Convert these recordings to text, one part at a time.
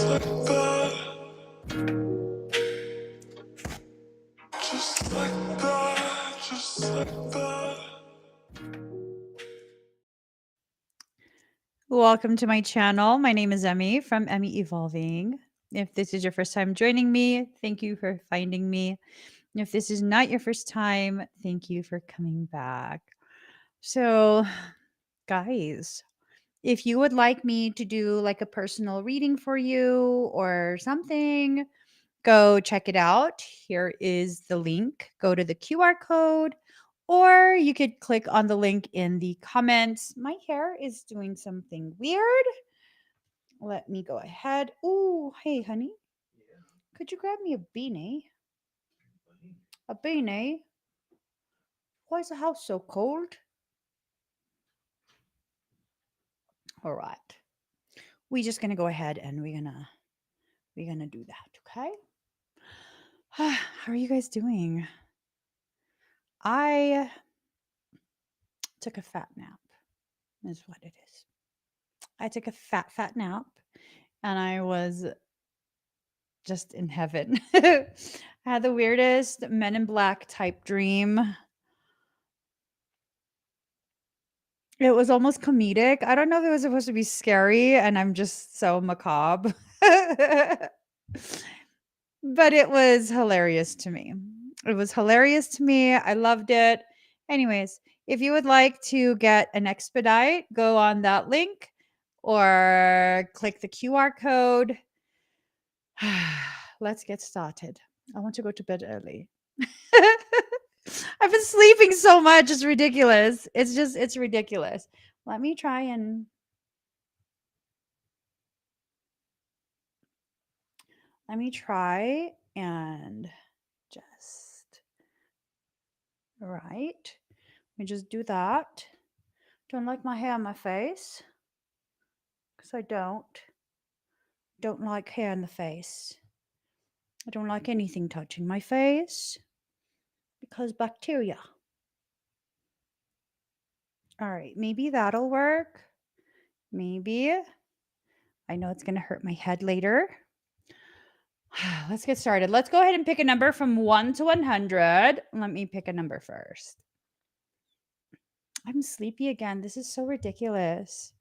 like that. Just like that. Just like that. Welcome to my channel. My name is Emmy from Emmy Evolving. If this is your first time joining me, thank you for finding me. And if this is not your first time, thank you for coming back. So, guys, if you would like me to do like a personal reading for you or something, go check it out. Here is the link. Go to the QR code, or you could click on the link in the comments. My hair is doing something weird. Let me go ahead. Oh, hey, honey. Yeah. Could you grab me a beanie? A beanie? Why is the house so cold? All right. We're just gonna go ahead and we're gonna do that, okay? How are you guys doing? I took a fat nap, is what it is. I took a fat nap and I was just in heaven. I had the weirdest Men in Black type dream. It was almost comedic. I don't know if it was supposed to be scary, and I'm just so macabre. But it was hilarious to me. It was hilarious to me. I loved it. Anyways, if you would like to get an expedite, go on that link or click the QR code. Let's get started. I want to go to bed early. I've been sleeping so much. It's ridiculous. It's ridiculous. Let me try and just right. Let me just do that. Don't like my hair on my face. Because I don't like hair in the face. I don't like anything touching my face. Because bacteria. All right, maybe that'll work. Maybe. I know it's going to hurt my head later. Let's get started. Let's go ahead and pick a number from 1 to 100. Let me pick a number first. I'm sleepy again. This is so ridiculous.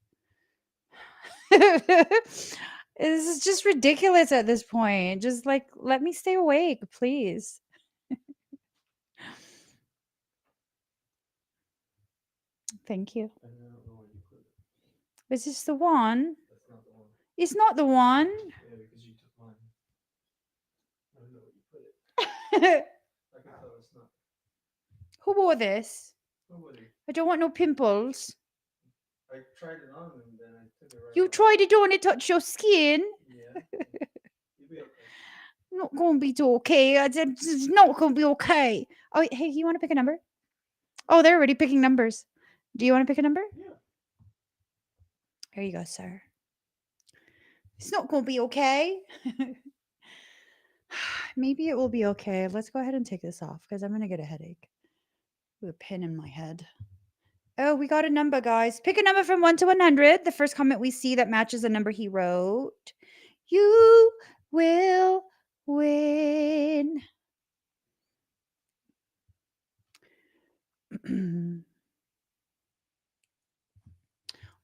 This is just ridiculous at this point. Just like, let me stay awake, please. Thank you. I don't know where you put it. Is this the one? That's not the one. It's not the one. Yeah, because you took mine. I don't know where you put it. I can tell it's not. Who wore this? Nobody. I don't want no pimples. I tried it on and then I took it right You off. tried it on, it touched your skin. Yeah. You'll be okay. Not gonna be okay. It's not gonna be okay. Oh, hey, you want to pick a number? Oh, they're already picking numbers. Do you want to pick a number? Yeah. Here you go, sir. It's not gonna be okay. Maybe it will be okay. Let's go ahead and take this off because I'm gonna get a headache with a pin in my head. Oh, we got a number, guys. Pick a number from 1 to 100. The first comment we see that matches the number he wrote. You will win.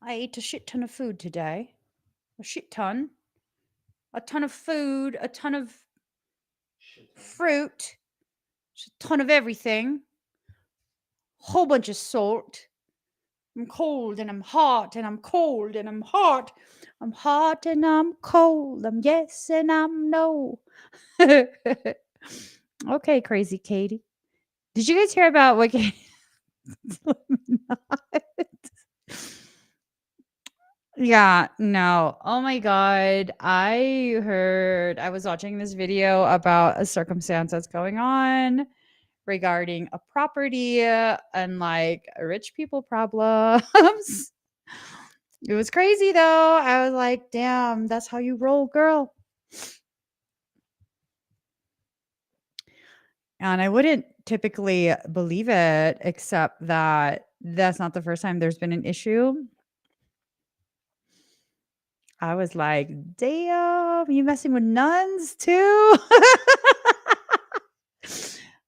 I ate a shit ton of food today. A shit ton. A ton of food, a ton of fruit, a ton of everything. Whole bunch of salt. I'm cold and I'm hot and I'm cold and I'm hot. I'm hot and I'm cold. I'm yes and I'm no. Okay, crazy Katie. Did you guys hear about what Katie? Yeah, no. Oh my god. I was watching this video about a circumstance that's going on regarding a property and like rich people problems. It was crazy though. I was like, damn, that's how you roll, girl. And I wouldn't typically believe it, except that that's not the first time there's been an issue. I was like, damn, you messing with nuns too?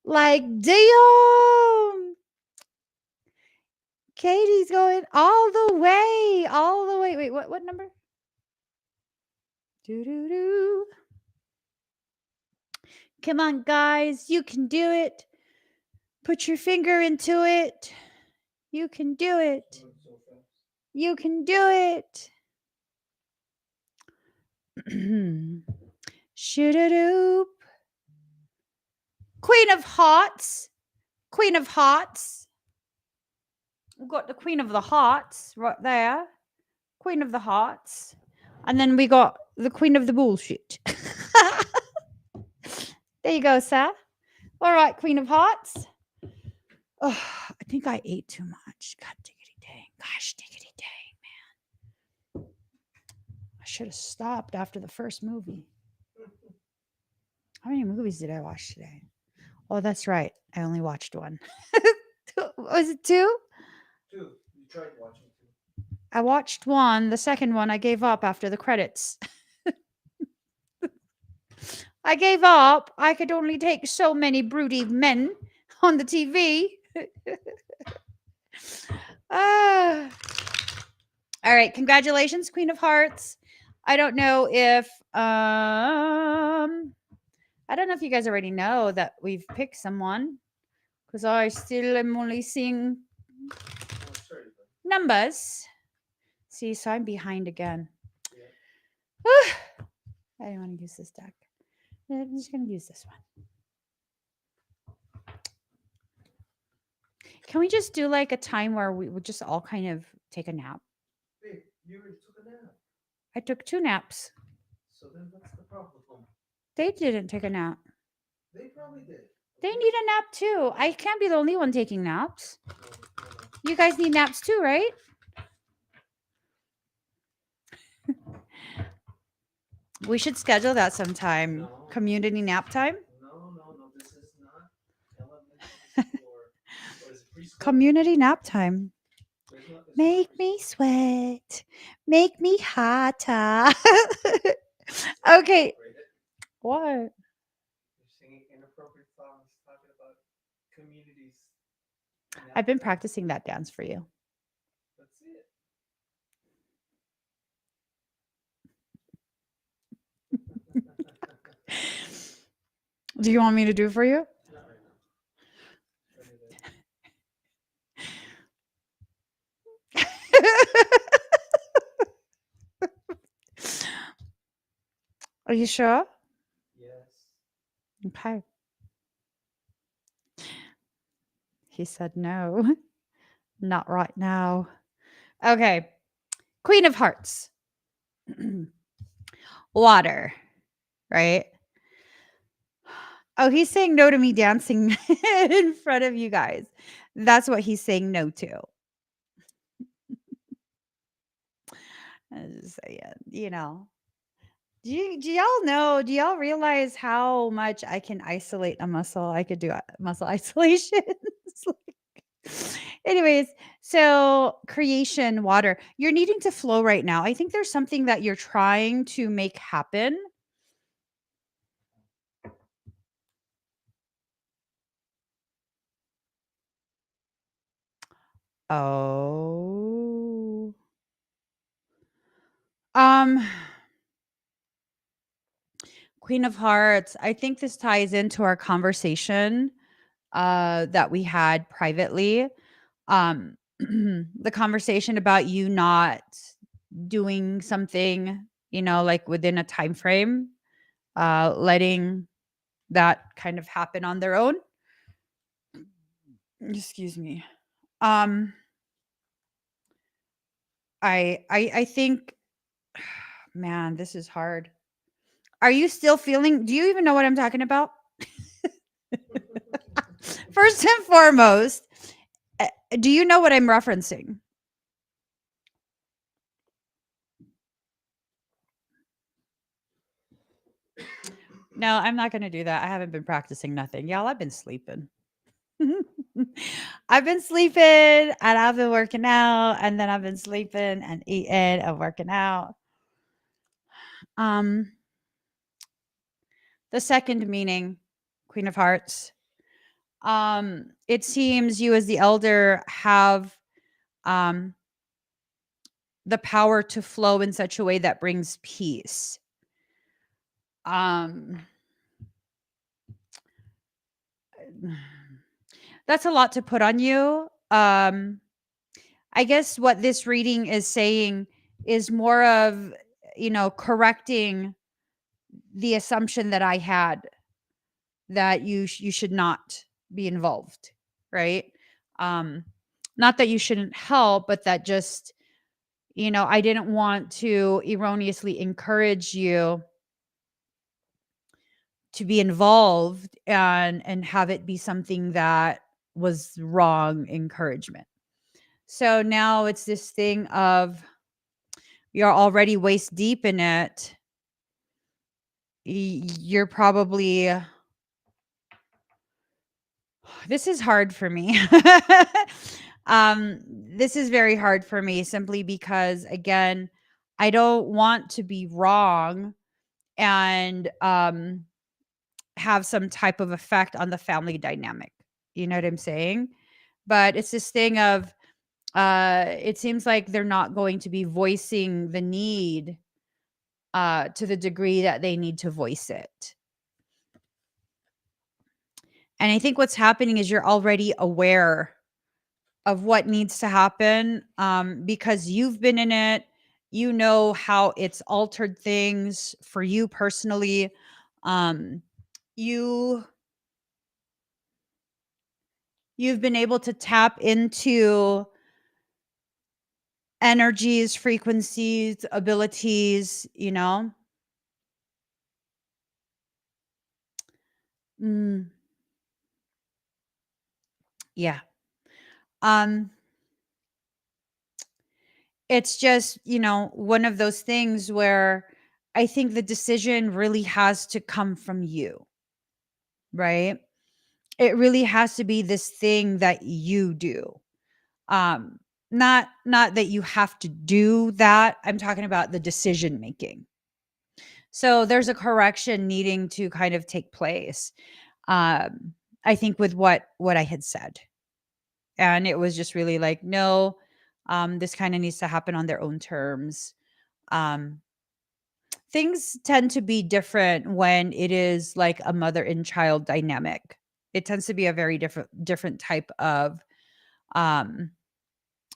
Like, damn. Katie's going all the way. All the way. Wait, what number? Do do do. Come on, guys. You can do it. Put your finger into it. You can do it. Going so fast. You can do it. Shoot-a-doop. Queen of Hearts. Queen of Hearts. We've got the Queen of the Hearts right there. Queen of the Hearts. And then we got the Queen of the Bullshit. There you go, sir. All right, Queen of Hearts. Oh, I think I ate too much. God diggity dang. Gosh diggity dang, man. I should have stopped after the first movie. How many movies did I watch today? Oh, that's right. I only watched one. Was it two? 2. You tried watching 2. I watched one. The second one I gave up after the credits. I gave up. I could only take so many broody men on the TV. Ah. All right, congratulations, Queen of Hearts. I don't know if you guys already know that we've picked someone, because I still am only seeing Oh, sorry, but numbers. See, so I'm behind again. yeah. I didn't want to use this deck. I'm just going to use this one. Can we just do like a time where we would just all kind of take a nap? Babe, you already took a nap. I took 2 naps. So then what's the problem? They didn't take a nap. They probably did. They okay? need a nap too. I can't be the only one taking naps. No, no, no. You guys need naps too, right? We should schedule that sometime. No. Community nap time. No. This is not elementary or what is it, preschool? Community nap time. There's not- it's Make not- me sweat. Make me hotter. Okay. Rated. What? You're singing inappropriate songs talking about communities. I've been practicing that dance for you. Let's see it. Do you want me to do it for you? Not right now. Are you sure? Yes. Okay. He said no. Not right now. Okay. Queen of Hearts. Water. Right? Oh, he's saying no to me dancing in front of you guys. That's what he's saying no to. I'm just saying, you know. Do y'all know? Do y'all realize how much I can isolate a muscle? I could do muscle isolation. Anyways, so creation, water. You're needing to flow right now. I think there's something that you're trying to make happen. Oh. Queen of Hearts. I think this ties into our conversation that we had privately. The conversation about you not doing something, like within a time frame, letting that kind of happen on their own. Excuse me. I think, man, this is hard. Are you still feeling? Do you even know what I'm talking about? First and foremost, do you know what I'm referencing? No, I'm not going to do that. I haven't been practicing nothing. Y'all, I've been sleeping. I've been sleeping and I've been working out, and then I've been sleeping and eating and working out. Um, the second meaning, Queen of Hearts. It seems you as the elder have um the power to flow in such a way that brings peace. Um that's a lot to put on you. I guess what this reading is saying is more of, correcting the assumption that I had that you should not be involved, right? Um Not that you shouldn't help, but that just, I didn't want to erroneously encourage you to be involved and have it be something that was wrong encouragement. So now it's this thing of you're already waist deep in it. You're probably this is hard for me. This is very hard for me simply because again, I don't want to be wrong and have some type of effect on the family dynamic. You know what I'm saying? But it's this thing of it seems like they're not going to be voicing the need to the degree that they need to voice it. And I think what's happening is you're already aware of what needs to happen because you've been in it. You know how it's altered things for you personally. Um, you you've been able to tap into energies, frequencies, abilities. Mm, yeah. Um, it's just, one of those things where I think the decision really has to come from you, right? It really has to be this thing that you do. Um, not that you have to do that. I'm talking about the decision making. So there's a correction needing to kind of take place. I think with what I had said. And it was just really like, no, this kind of needs to happen on their own terms. Um, Things tend to be different when it is like a mother and child dynamic. It tends to be a very different type of um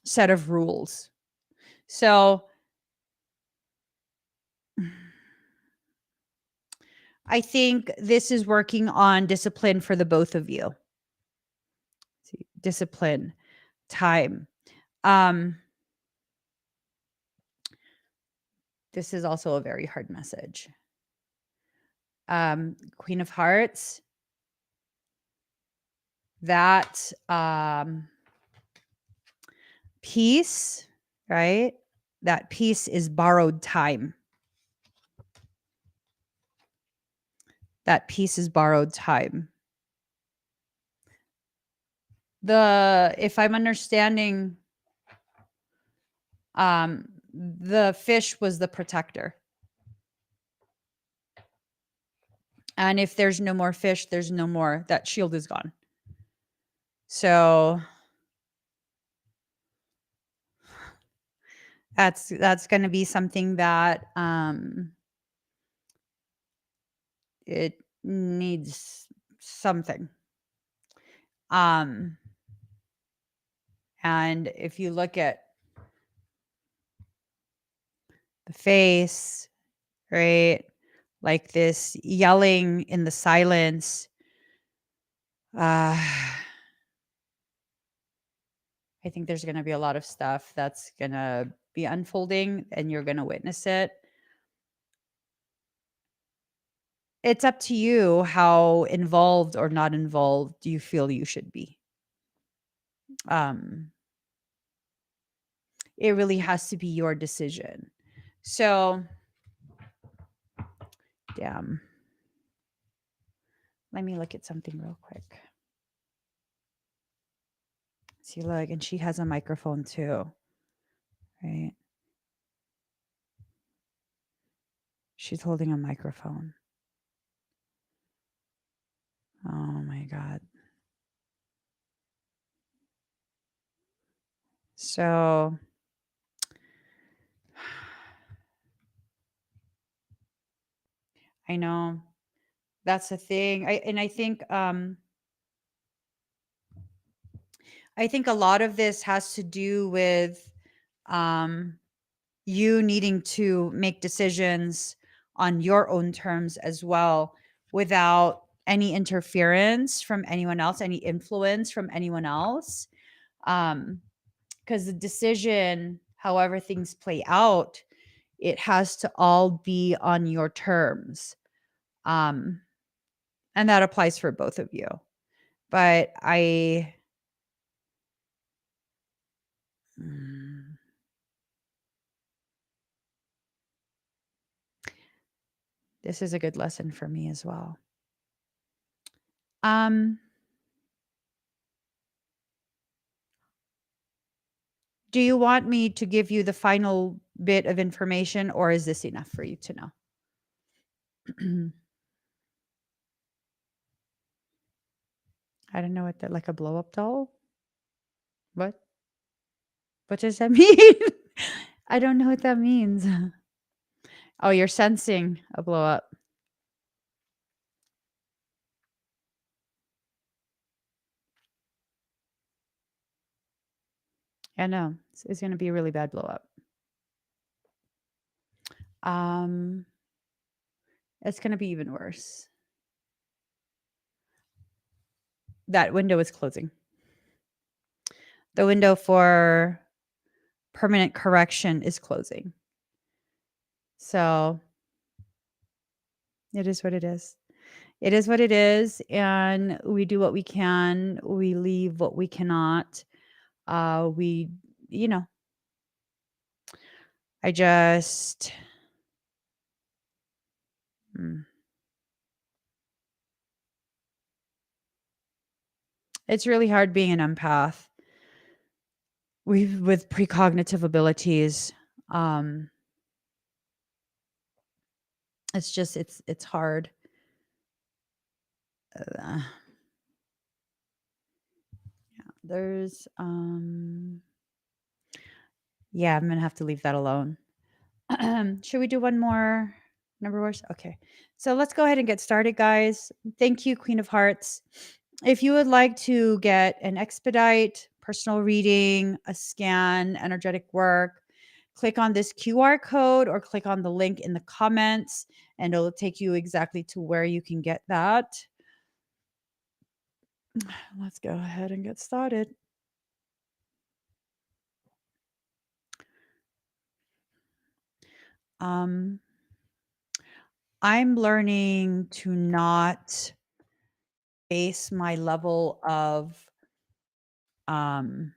set of rules. So I think this is working on discipline for the both of you. Discipline, time. Um this is also a very hard message. Queen of Hearts, that peace, right? That peace is borrowed time. That peace is borrowed time. If I'm understanding, the fish was the protector. And if there's no more fish, there's no more, that shield is gone. So that's going to be something that it needs something. And if you look at the face, right? Like this yelling in the silence. I think there's going to be a lot of stuff that's going to be unfolding and you're going to witness it. It's up to you how involved or not involved you feel you should be. Um, it really has to be your decision. So, damn. Let me look at something real quick. See, look, and she has a microphone too, right? She's holding a microphone. Oh my God. So I know that's the thing. I think a lot of this has to do with um you needing to make decisions on your own terms as well without any interference from anyone else, any influence from anyone else. Um, because the decision, however things play out, it has to all be on your terms. Um, and that applies for both of you. But mm, this is a good lesson for me as well. Um, do you want me to give you the final bit of information, or is this enough for you to know? I don't know what that, like a blow up doll? What? What does that mean? I don't know what that means. Oh, you're sensing a blow up. I know. It's going to be a really bad blow up. Um, it's going to be even worse. That window is closing. The window for permanent correction is closing. So it is what it is. It is what it is. And we do what we can. We leave what we cannot. We, you know, I just, mm. It's really hard being an empath. With precognitive abilities. Um, it's hard. Uh, there's yeah, I'm gonna have to leave that alone. Should we do one more number words? Okay. So let's go ahead and get started, guys. Thank you, Queen of Hearts. If you would like to get an expedite, personal reading, a scan, energetic work, click on this QR code or click on the link in the comments, and it'll take you exactly to where you can get that. Let's go ahead and get started. Um, I'm learning to not base my level of um,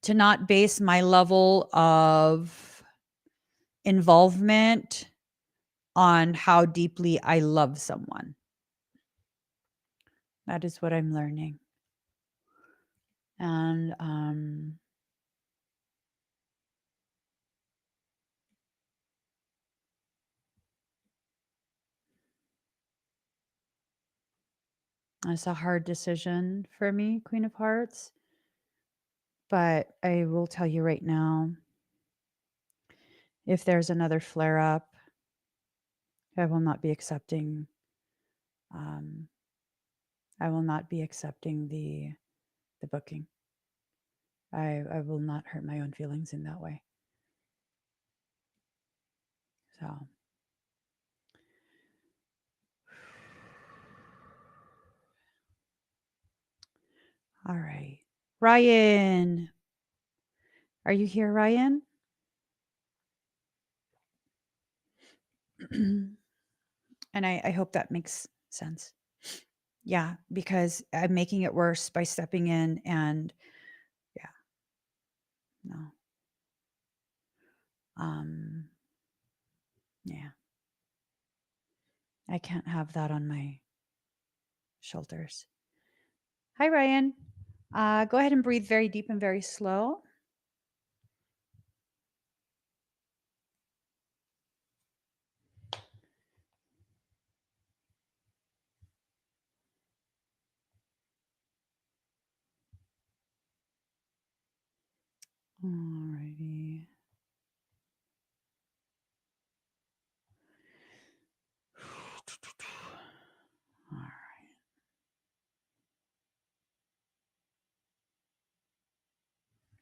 to not base my level of involvement on how deeply I love someone. That is what I'm learning. And it's a hard decision for me, Queen of Hearts. But I will tell you right now, if there's another flare up, I will not be accepting. I will not be accepting the booking. I will not hurt my own feelings in that way. So, all right. Ryan, are you here, Ryan? And I hope that makes sense. Yeah, because I'm making it worse by stepping in and yeah, no. Yeah. I can't have that on my shoulders. Hi, Ryan. Go ahead and breathe very deep and very slow. Alrighty. All right.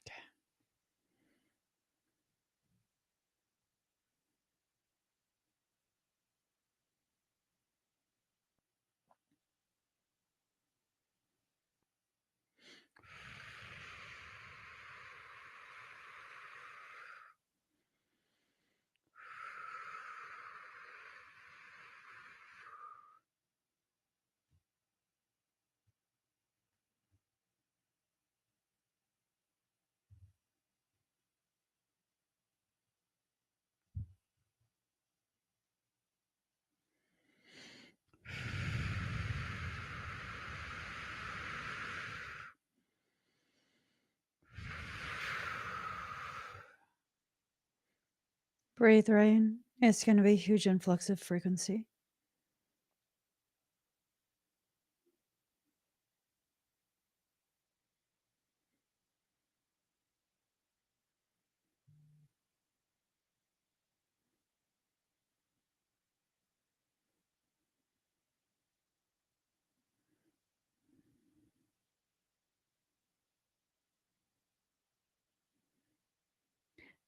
Okay. Breathe, Ryan. It's going to be a huge influx of frequency.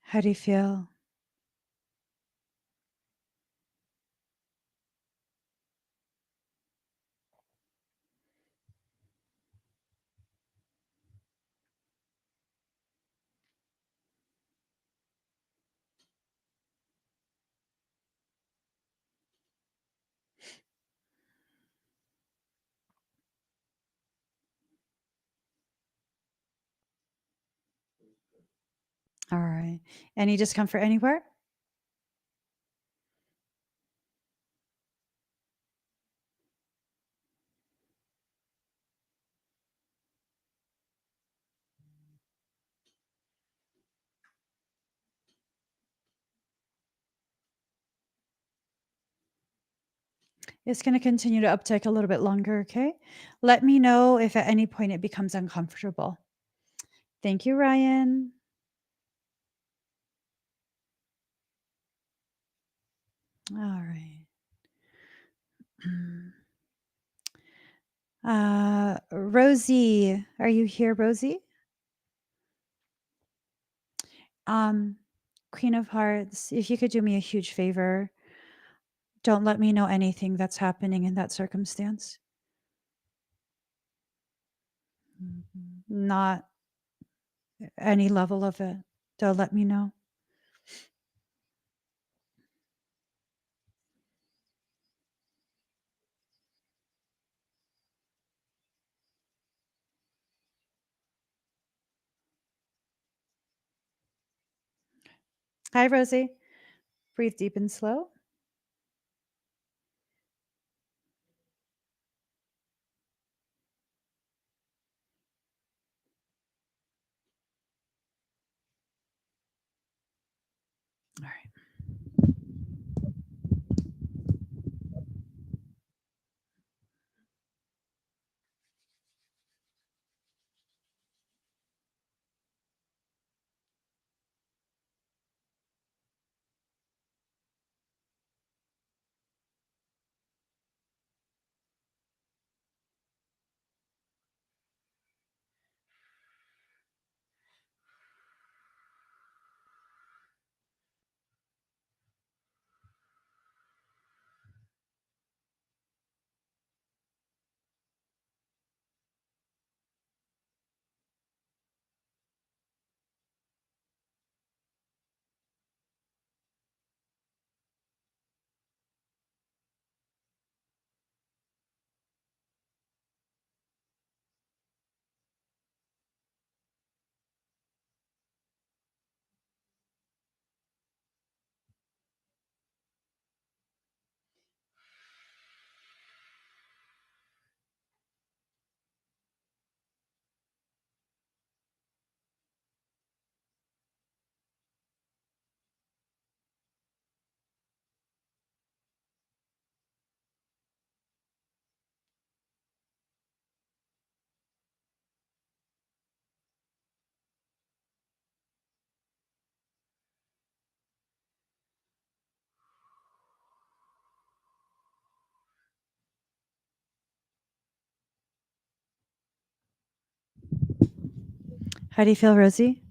How do you feel? All right. Any discomfort anywhere? It's going to continue to uptick a little bit longer, okay? Let me know if at any point it becomes uncomfortable. Thank you, Ryan. All right. Rosie, are you here, Rosie? Um, Queen of Hearts, if you could do me a huge favor, don't let me know anything that's happening in that circumstance. Not any level of it. Don't let me know. Hi, Rosie. Breathe deep and slow. All right. How do you feel, Rosie?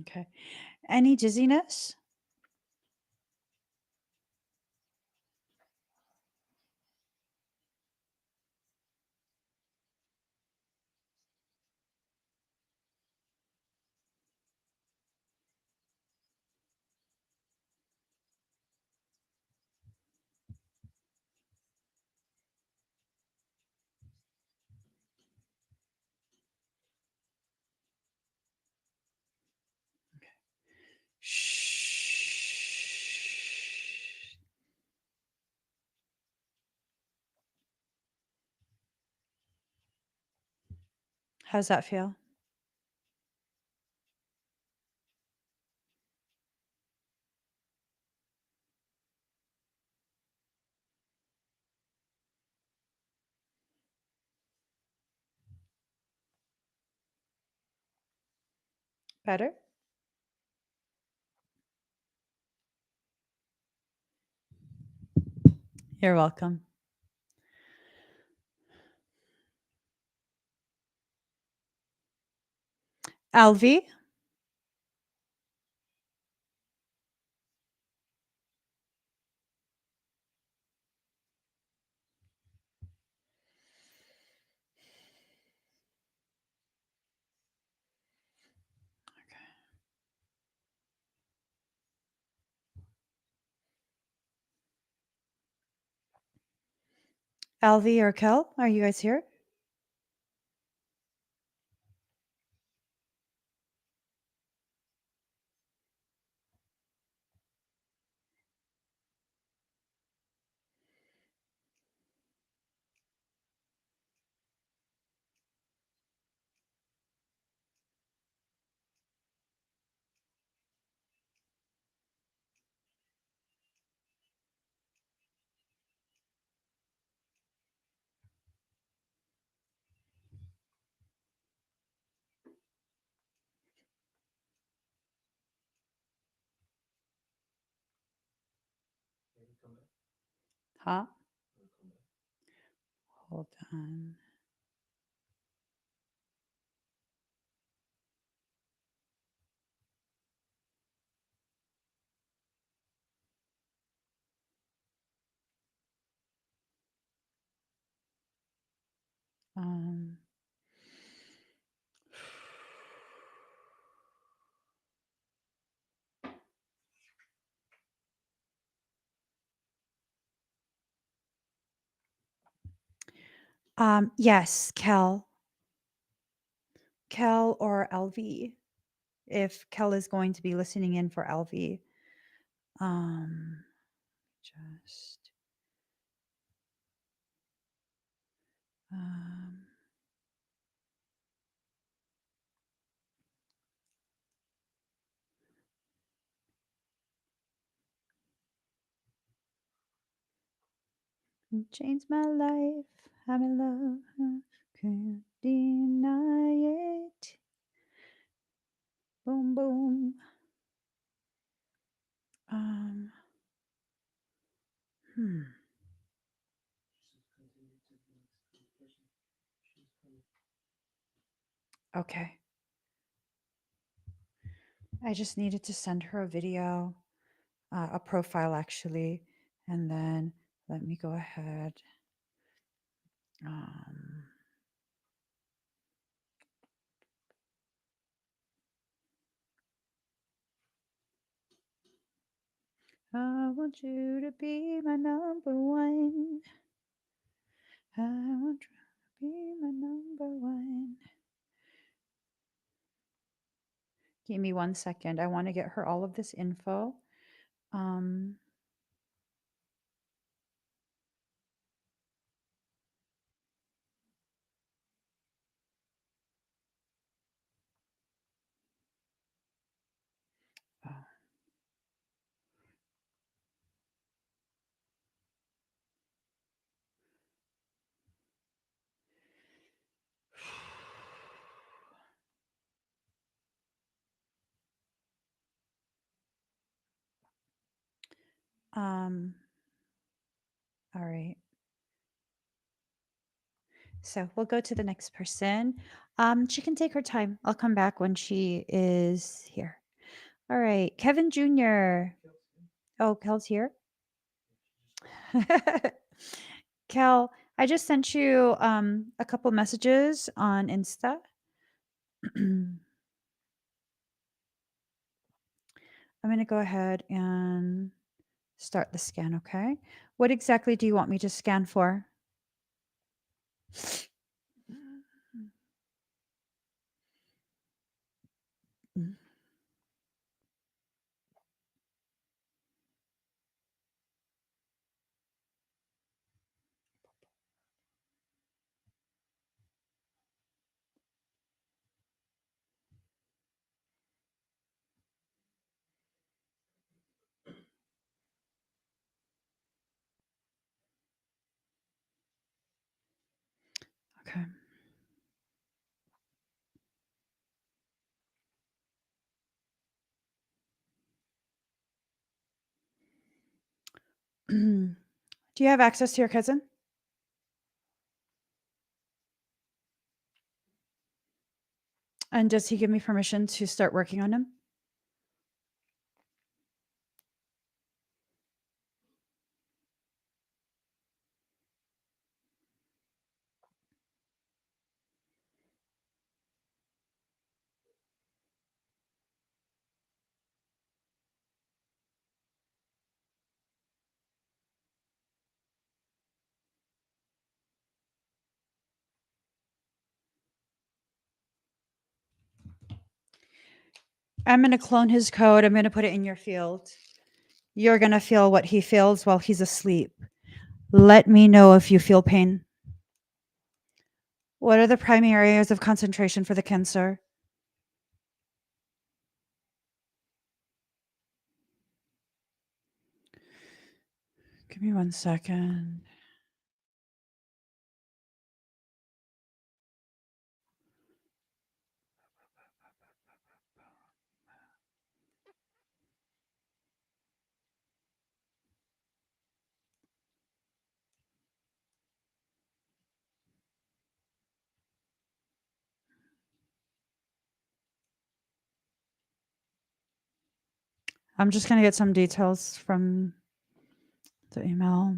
Okay. Any dizziness? Shh. How's that feel? Better? You're welcome. Alvi? Alvi or Kel? Are you guys here? Maybe come back. Huh? Maybe come back. Hold on. Um, yes, Kel. Kel or LV. If Kel is going to be listening in for LV. Just um changed my life. I'm in love. Can't deny it. Boom boom. Um hmm. Just continue to the next person. She's coming. Okay. I just needed to send her a video, a profile actually, and then let me go ahead. Um, I want you to be my number one. I want you to be my number one. Give me 1 second. I want to get her all of this info. Um, oh. All right. So we'll go to the next person. She can take her time. I'll come back when she is here. All right. Kevin Jr. Oh, Kel's here. Kel, I just sent you a couple messages on Insta. I'm going to go ahead and start the scan, okay? What exactly do you want me to scan for? Okay. Do you have access to your cousin? And does he give me permission to start working on him? I'm going to clone his code. I'm going to put it in your field. You're going to feel what he feels while he's asleep. Let me know if you feel pain. What are the primary areas of concentration for the cancer? Give me 1 second. I'm just going to get some details from the email.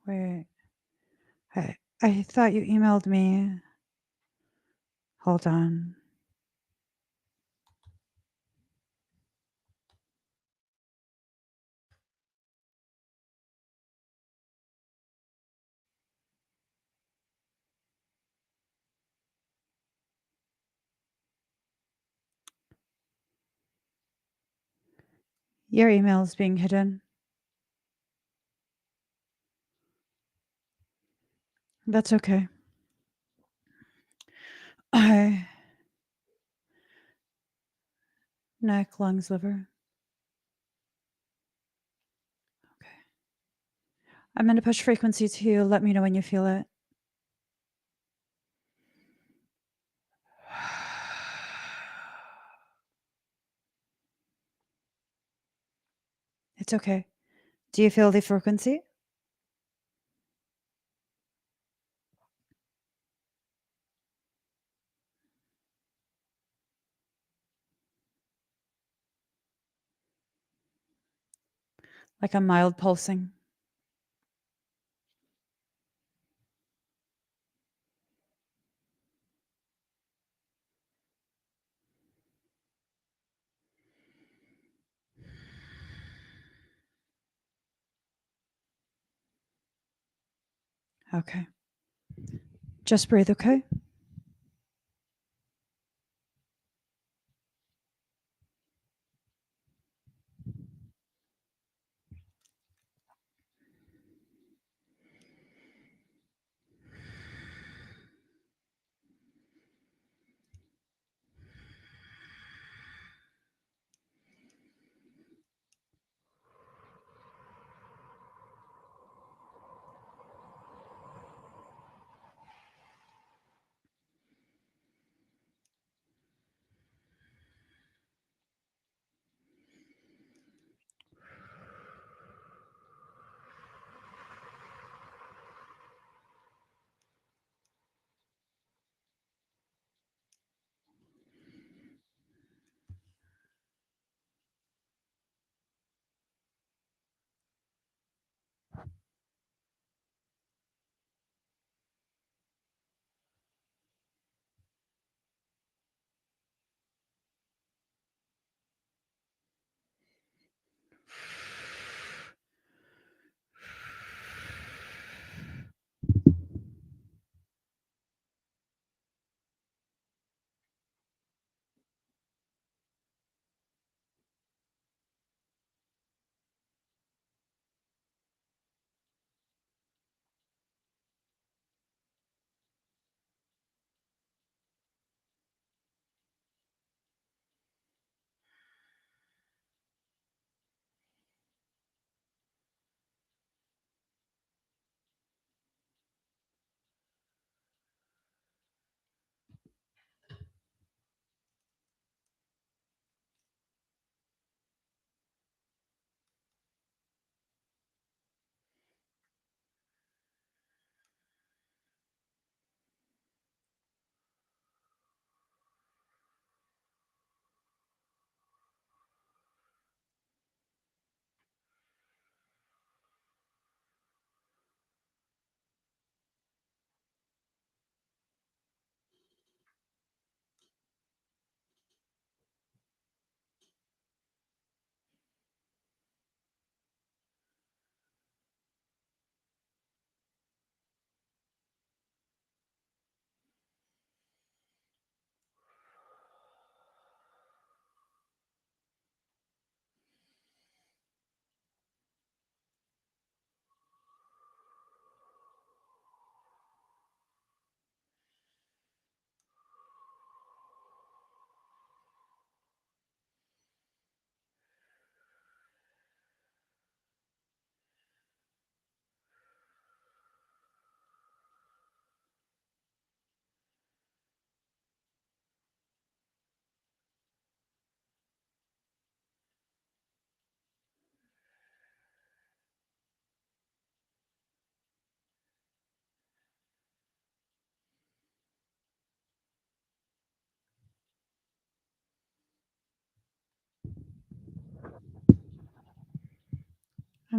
Wait. I thought you emailed me. Hold on. Your email is being hidden. That's okay. Neck, lungs, liver. Okay. I'm going to push frequency to you. Let me know when you feel it. It's okay. Do you feel the frequency? Like a mild pulsing. Okay. Just breathe, okay?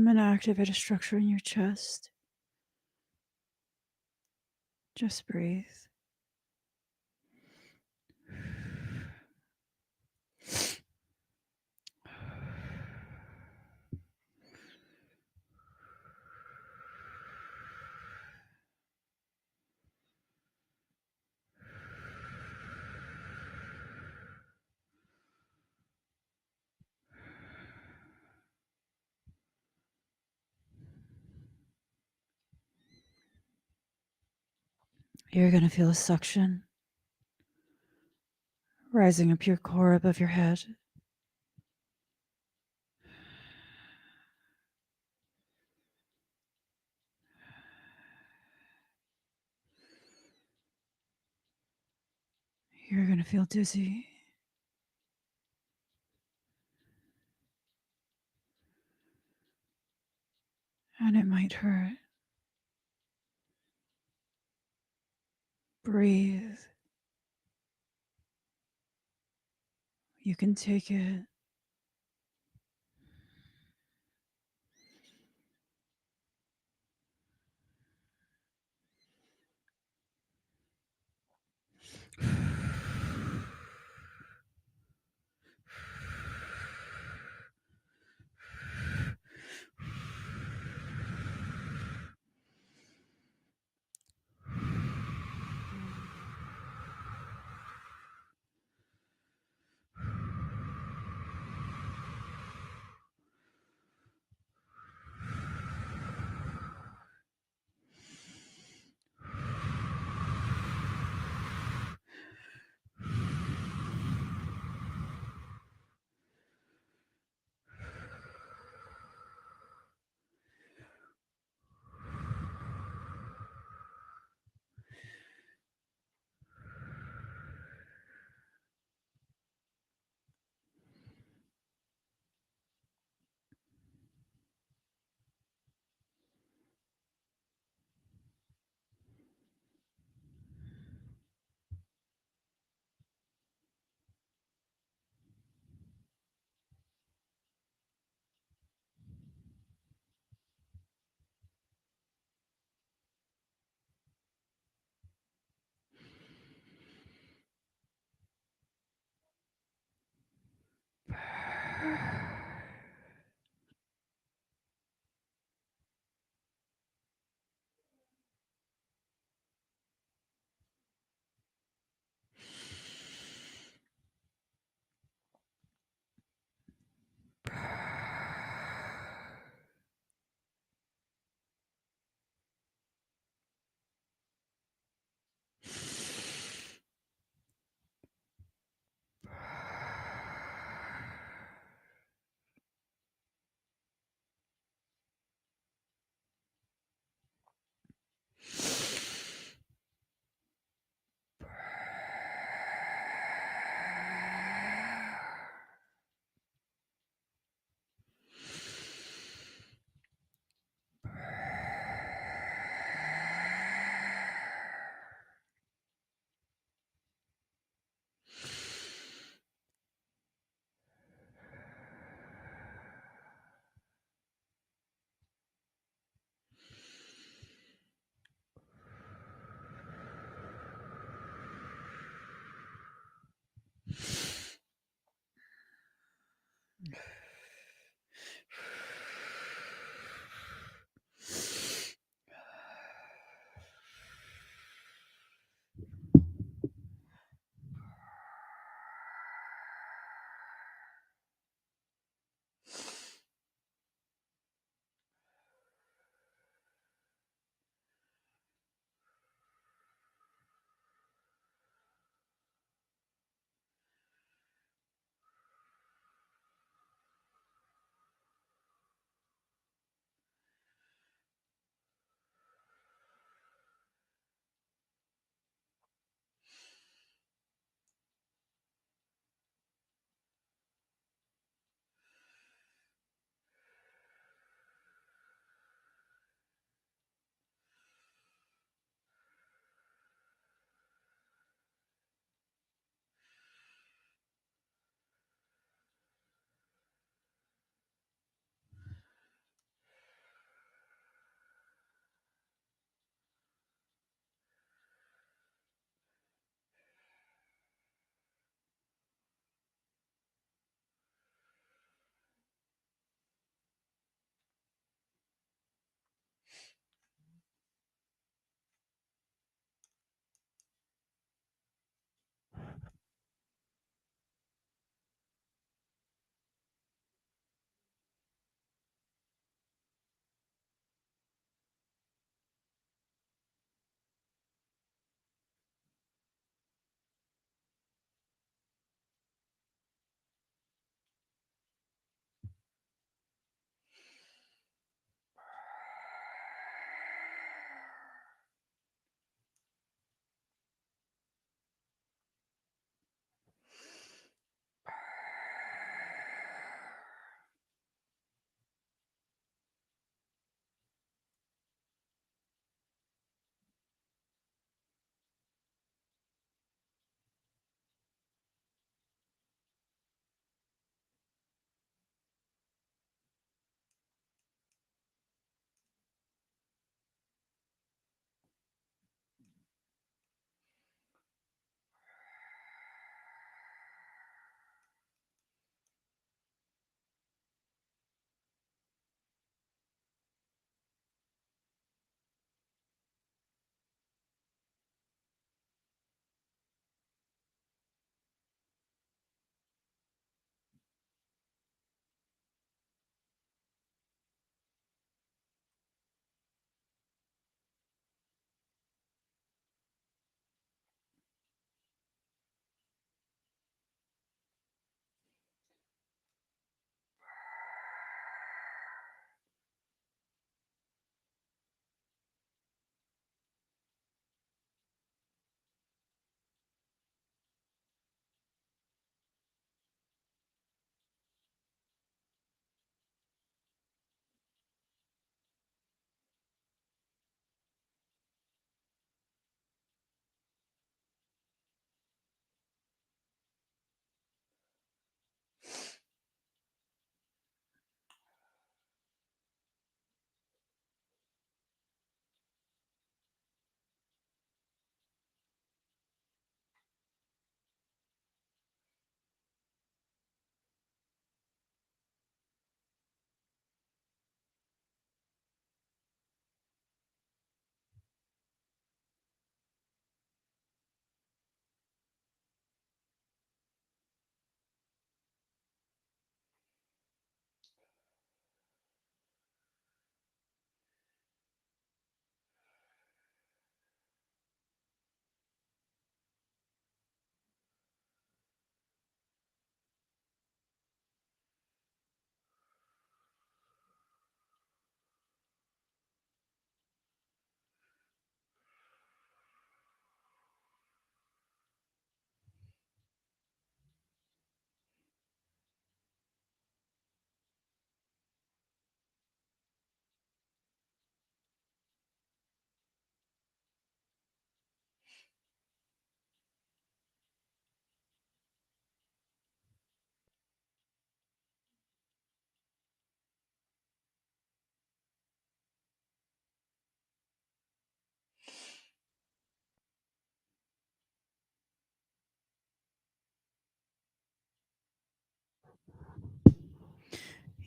I'm going to activate a structure in your chest. Just breathe. You're going to feel a suction rising up your core above your head. You're going to feel dizzy. And it might hurt. Breathe. You can take it.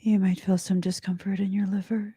You might feel some discomfort in your liver.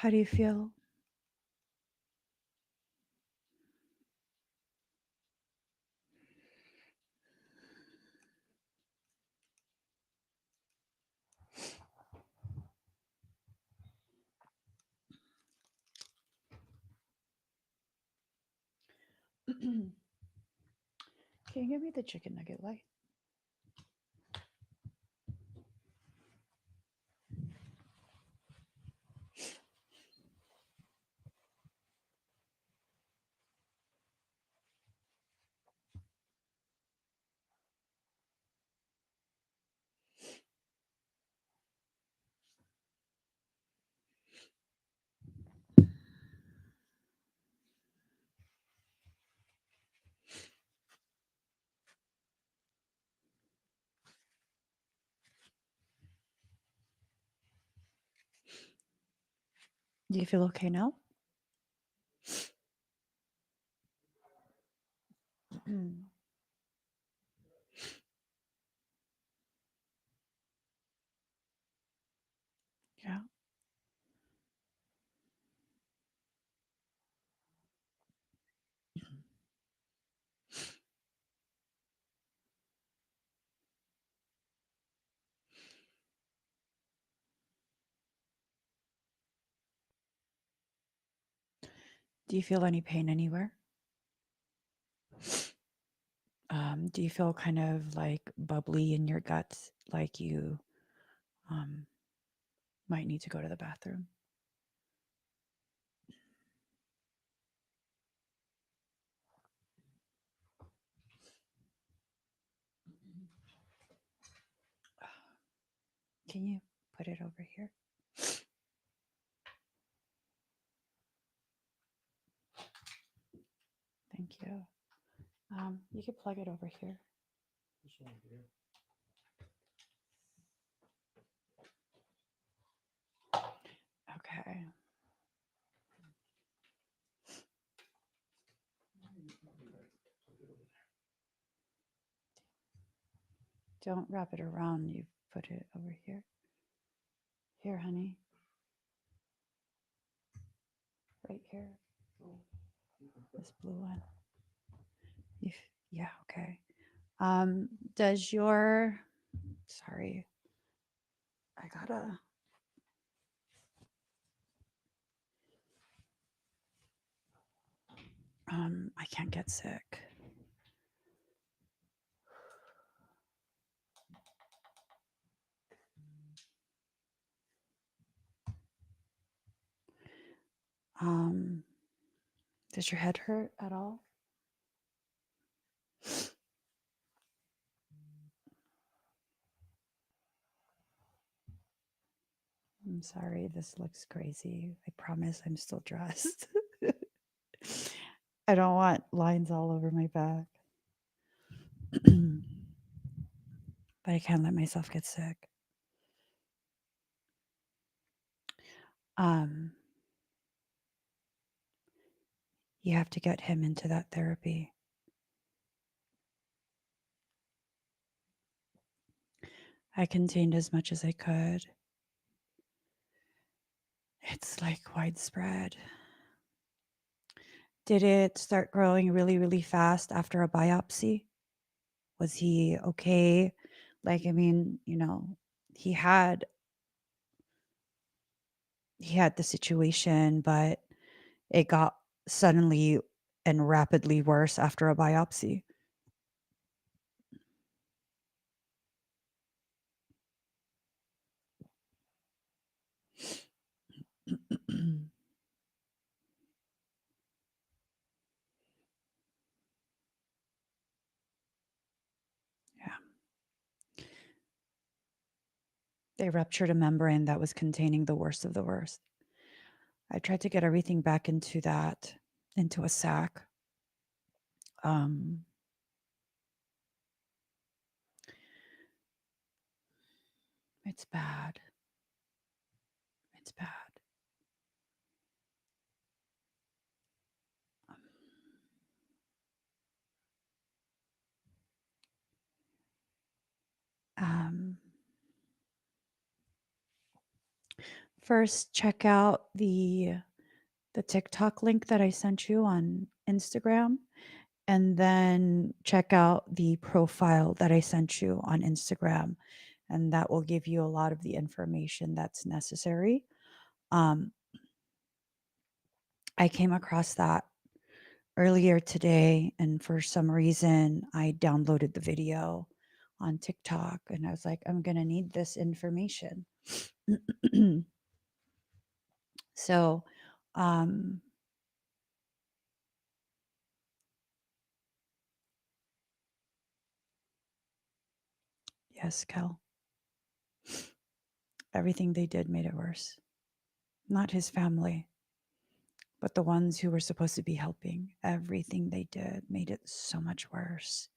How do you feel? Can you give me the chicken nugget light? Do you feel okay now? Yeah. Do you feel any pain anywhere? Do you feel kind of like bubbly in your guts, like you um, might need to go to the bathroom? Can you put it over here? Thank you. You could plug it over here. This one here. Okay. Don't wrap it around. You put it over here. Here, honey. Right here. This blue one. Yeah, okay. Does your sorry. I gotta I can't get sick. Does your head hurt at all? I'm sorry, this looks crazy. I promise I'm still dressed. I don't want lines all over my back. But I can't let myself get sick. You have to get him into that therapy. I contained as much as I could. It's like widespread. Did it start growing really, really fast after a biopsy? Was he okay? Like, I mean, he had the situation, but it got suddenly and rapidly worse after a biopsy. Yeah. They ruptured a membrane that was containing the worst of the worst. I tried to get everything back into a sack. It's bad. It's bad. Um, First, check out the TikTok link that I sent you on Instagram, and then check out the profile that I sent you on Instagram, and that will give you a lot of the information that's necessary. Um, I came across that earlier today, and for some reason, I downloaded the video on TikTok, and I was like, I'm going to need this information. So, um, yes, Kel, everything they did made it worse. Not his family, but the ones who were supposed to be helping. Everything they did made it so much worse.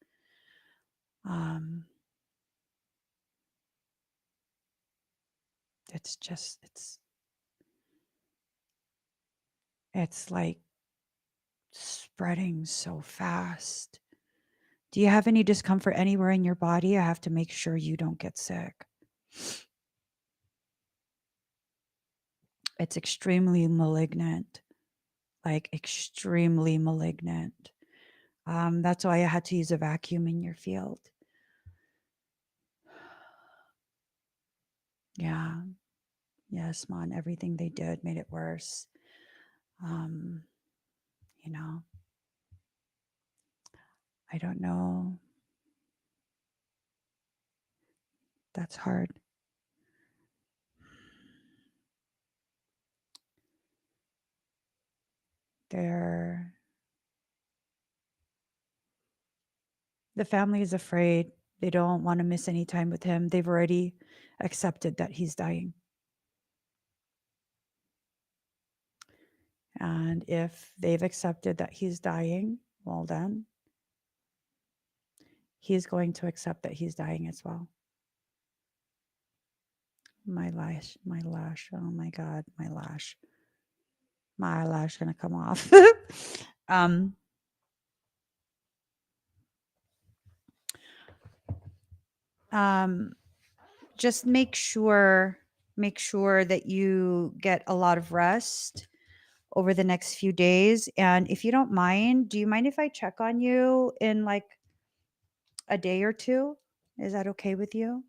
It's just, it's like spreading so fast. Do you have any discomfort anywhere in your body? I have to make sure you don't get sick. It's extremely malignant, like extremely malignant. That's why I had to use a vacuum in your field. Yeah. Yes, Mon. Everything they did made it worse. Um, you know, I don't know. That's hard. They're The family is afraid. They don't want to miss any time with him. They've already accepted that he's dying. And if they've accepted that he's dying, well, then he's going to accept that he's dying as well. My lash. Oh my God, my lash. My eyelash gonna come off. um, just make sure that you get a lot of rest over the next few days. And if you don't mind, do you mind if I check on you in like a day or two? Is that okay with you?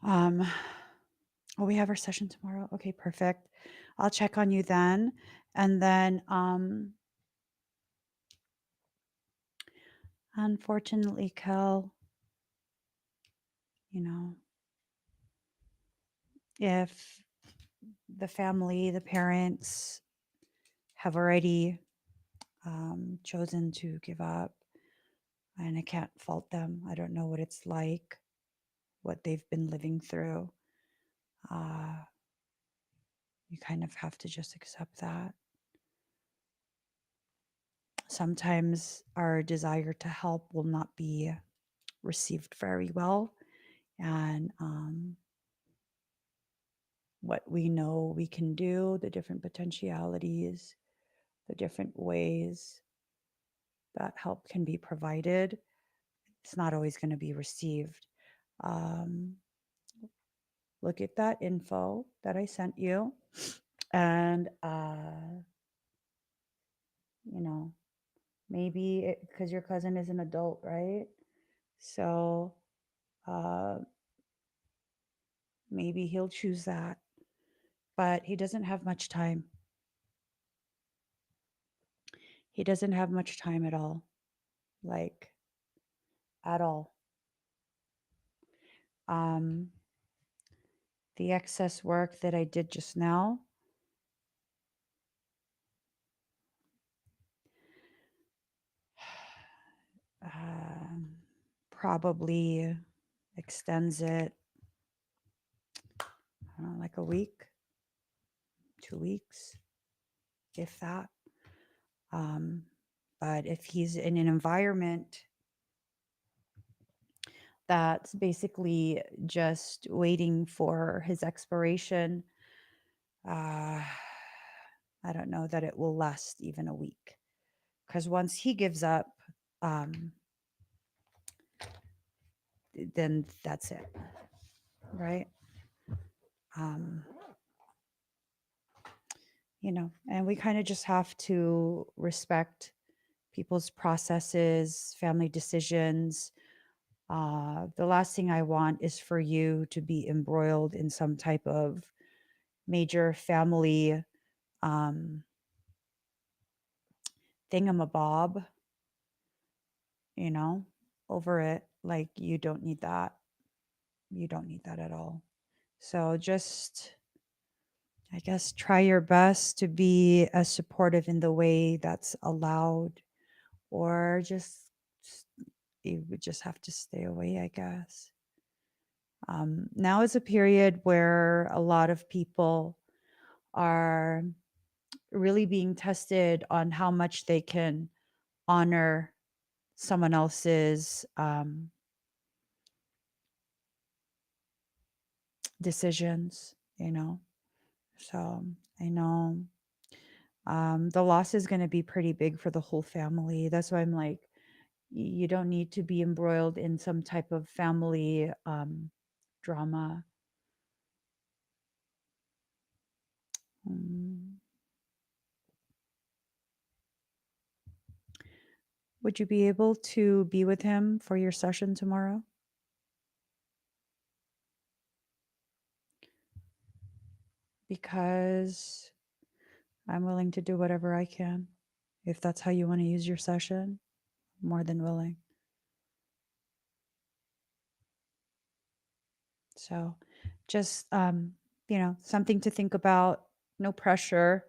Oh, we have our session tomorrow. Okay, perfect. I'll check on you then. And then, unfortunately, Kel, you know, if the family, the parents have already chosen to give up, and I can't fault them. I don't know what it's like, what they've been living through. Uh, you kind of have to just accept that. Sometimes our desire to help will not be received very well. And what we know we can do, the different potentialities, the different ways that help can be provided, it's not always going to be received. Um, look at that info that I sent you. And, you know, maybe because your cousin is an adult, right? So uh, maybe he'll choose that, but he doesn't have much time. He doesn't have much time at all, like at all. Um, the excess work that I did just now, um, probably extends it, I don't know, like a week, 2 weeks, if that. Um, but if he's in an environment that's basically just waiting for his expiration, uh, I don't know that it will last even a week. Because once he gives up, um, then that's it, right? Um, and we kind of just have to respect people's processes, family decisions. The last thing I want is for you to be embroiled in some type of major family um, thingamabob, you know, over it. Like, you don't need that. You don't need that at all. So just, I guess, try your best to be as supportive in the way that's allowed, or just you would just have to stay away, I guess. Now is a period where a lot of people are really being tested on how much they can honor someone else's decisions, So I know the loss is going to be pretty big for the whole family. That's why I'm like, you don't need to be embroiled in some type of family drama. Mm. Would you be able to be with him for your session tomorrow? Because I'm willing to do whatever I can. If that's how you want to use your session, more than willing. So just, something to think about, no pressure.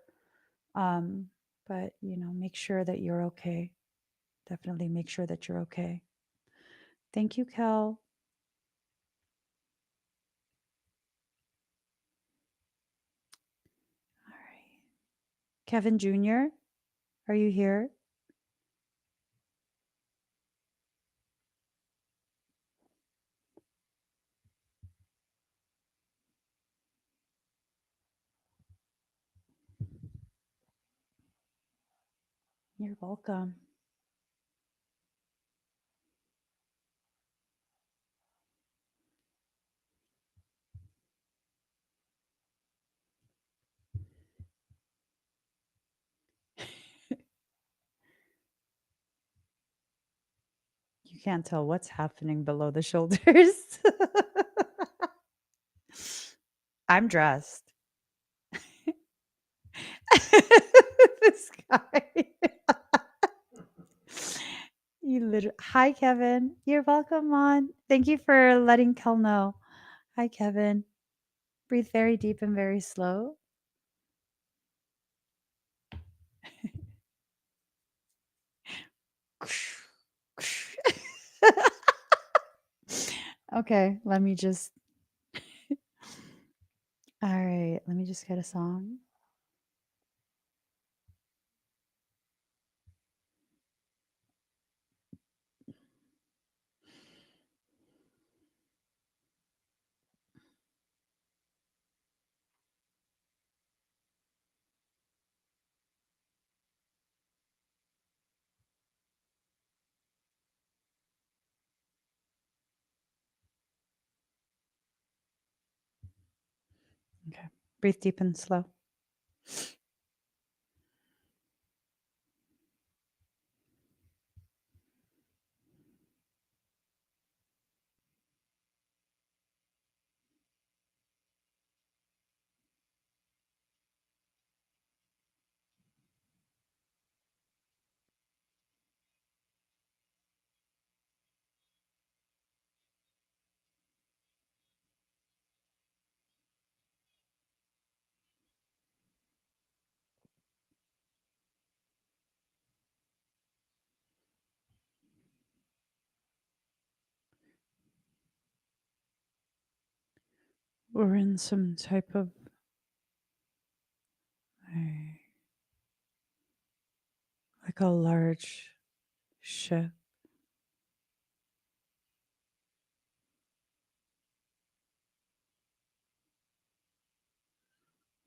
Um, but, make sure that you're okay. Definitely make sure that you're okay. Thank you, Kel. All right. Kevin Jr., are you here? You're welcome. You can't tell what's happening below the shoulders. I'm dressed. This guy. You literally. Hi, Kevin. You're welcome on. Thank you for letting Kel know. Hi, Kevin. Breathe very deep and very slow. Okay, let me just. All right, let me just get a song. Okay, breathe deep and slow. We're in some type of like a large ship.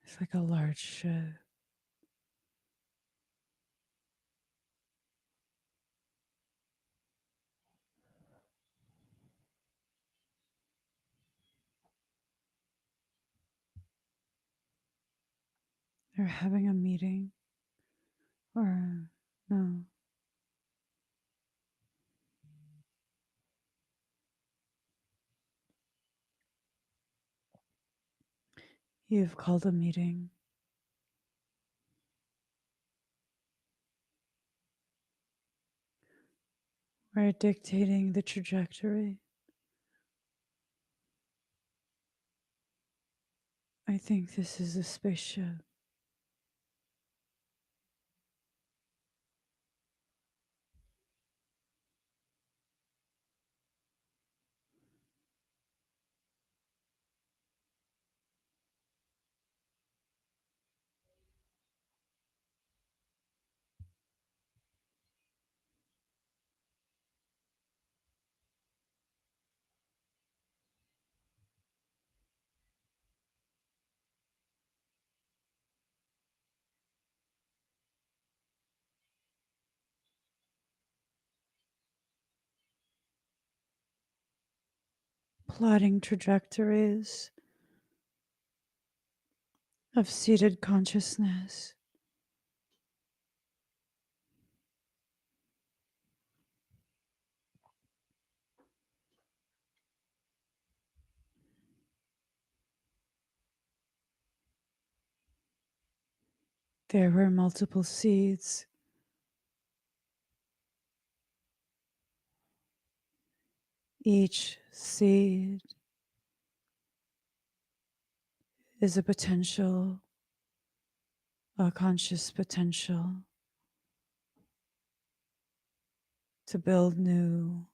It's like a large ship. They're having a meeting. Or no. You've called a meeting. We're dictating the trajectory. I think this is a spaceship. Plotting trajectories of seated consciousness. There were multiple seeds. Each seed is a potential, a conscious potential to build new.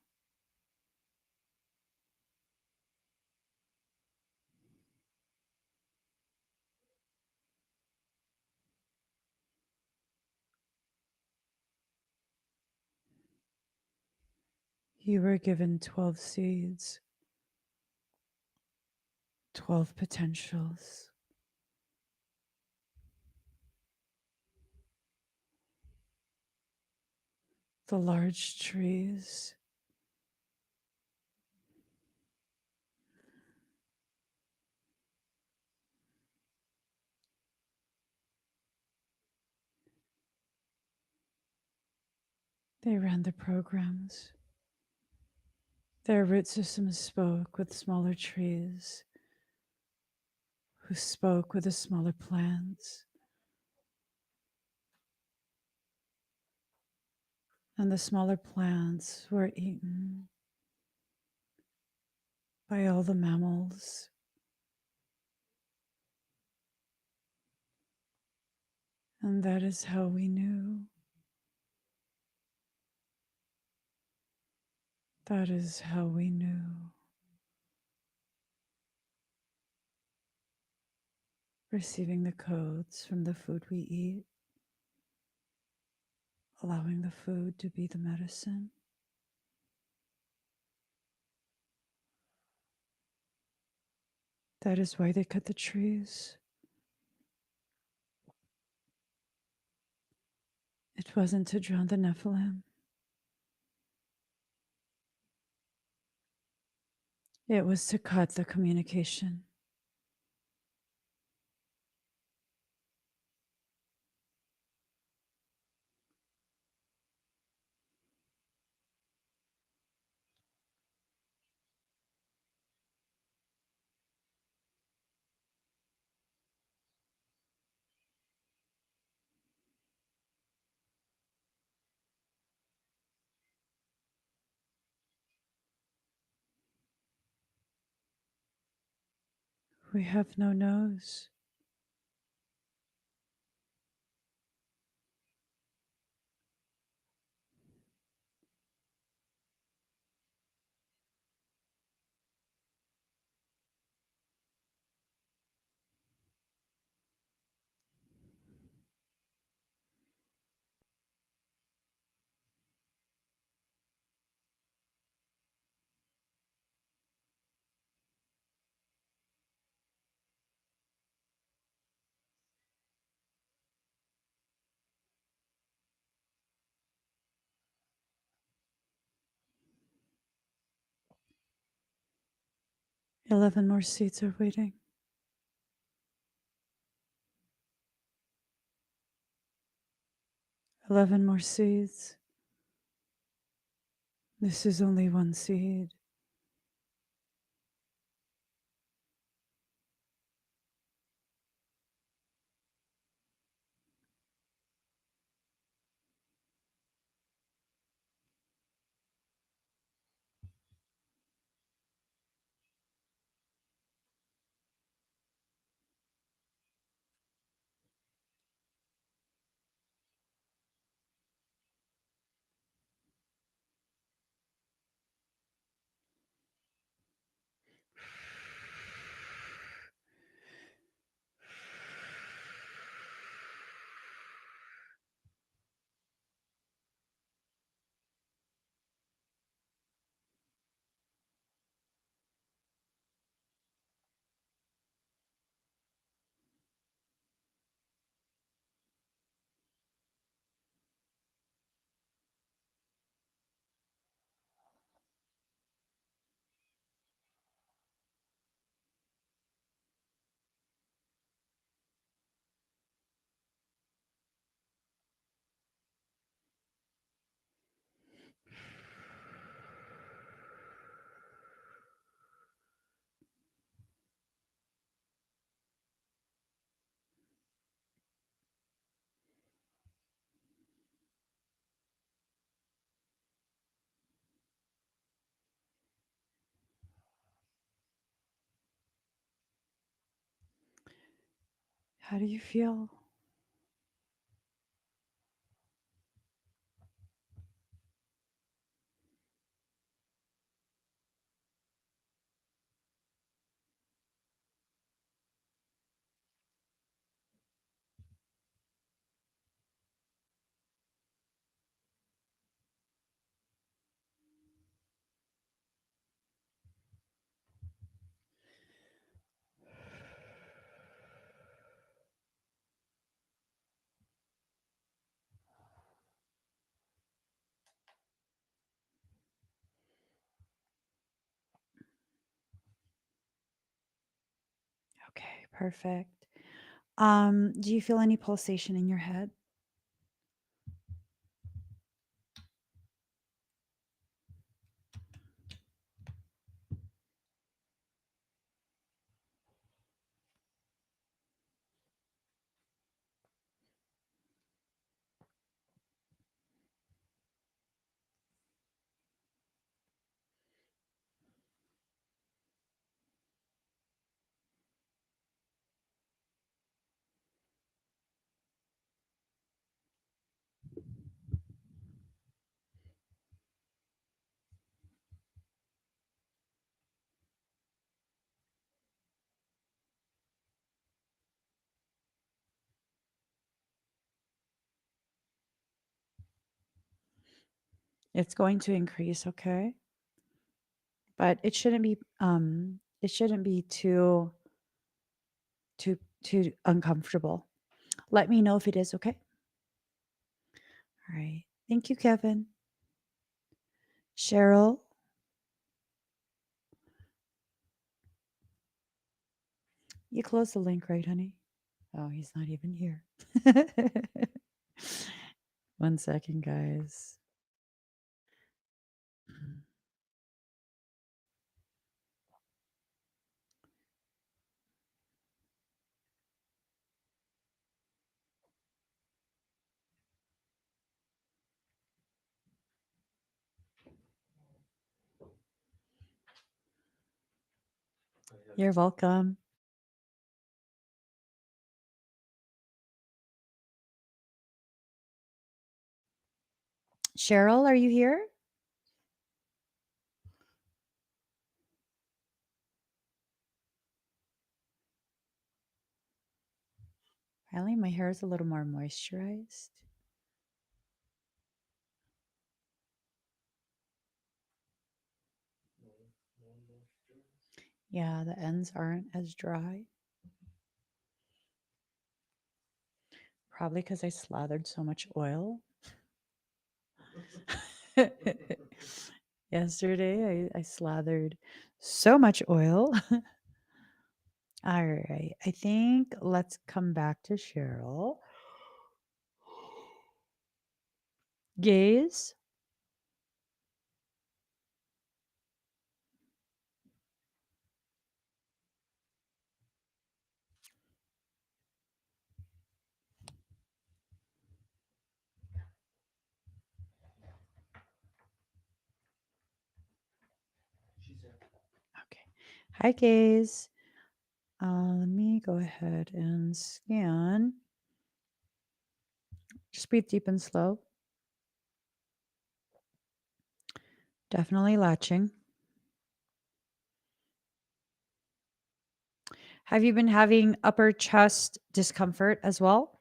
You were given 12 seeds, 12 potentials. The large trees. They ran the programs. Their root systems spoke with smaller trees who spoke with the smaller plants. And the smaller plants were eaten by all the mammals. And that is how we knew. That is how we knew. Receiving the codes from the food we eat, allowing the food to be the medicine. That is why they cut the trees. It wasn't to drown the Nephilim. It was to cut the communication. We have no nose. "11 more seeds are waiting. "11 more seeds. This is only one seed. How do you feel? Okay, perfect. Do you feel any pulsation in your head? It's going to increase, okay? But it shouldn't be too uncomfortable. Let me know if it is, okay? All right. Thank you, Kevin. Cheryl, you closed the link, right, honey? Oh, he's not even here. 1 second, guys. You're welcome. Cheryl, are you here? Finally, my hair is a little more moisturized. Yeah, the ends aren't as dry. Probably because I slathered so much oil. Yesterday, I slathered so much oil. All right. I think let's come back to Cheryl. Gaze. Okay. Hi, Gaze. Let me go ahead and scan. Just breathe deep and slow. Definitely latching. Have you been having upper chest discomfort as well?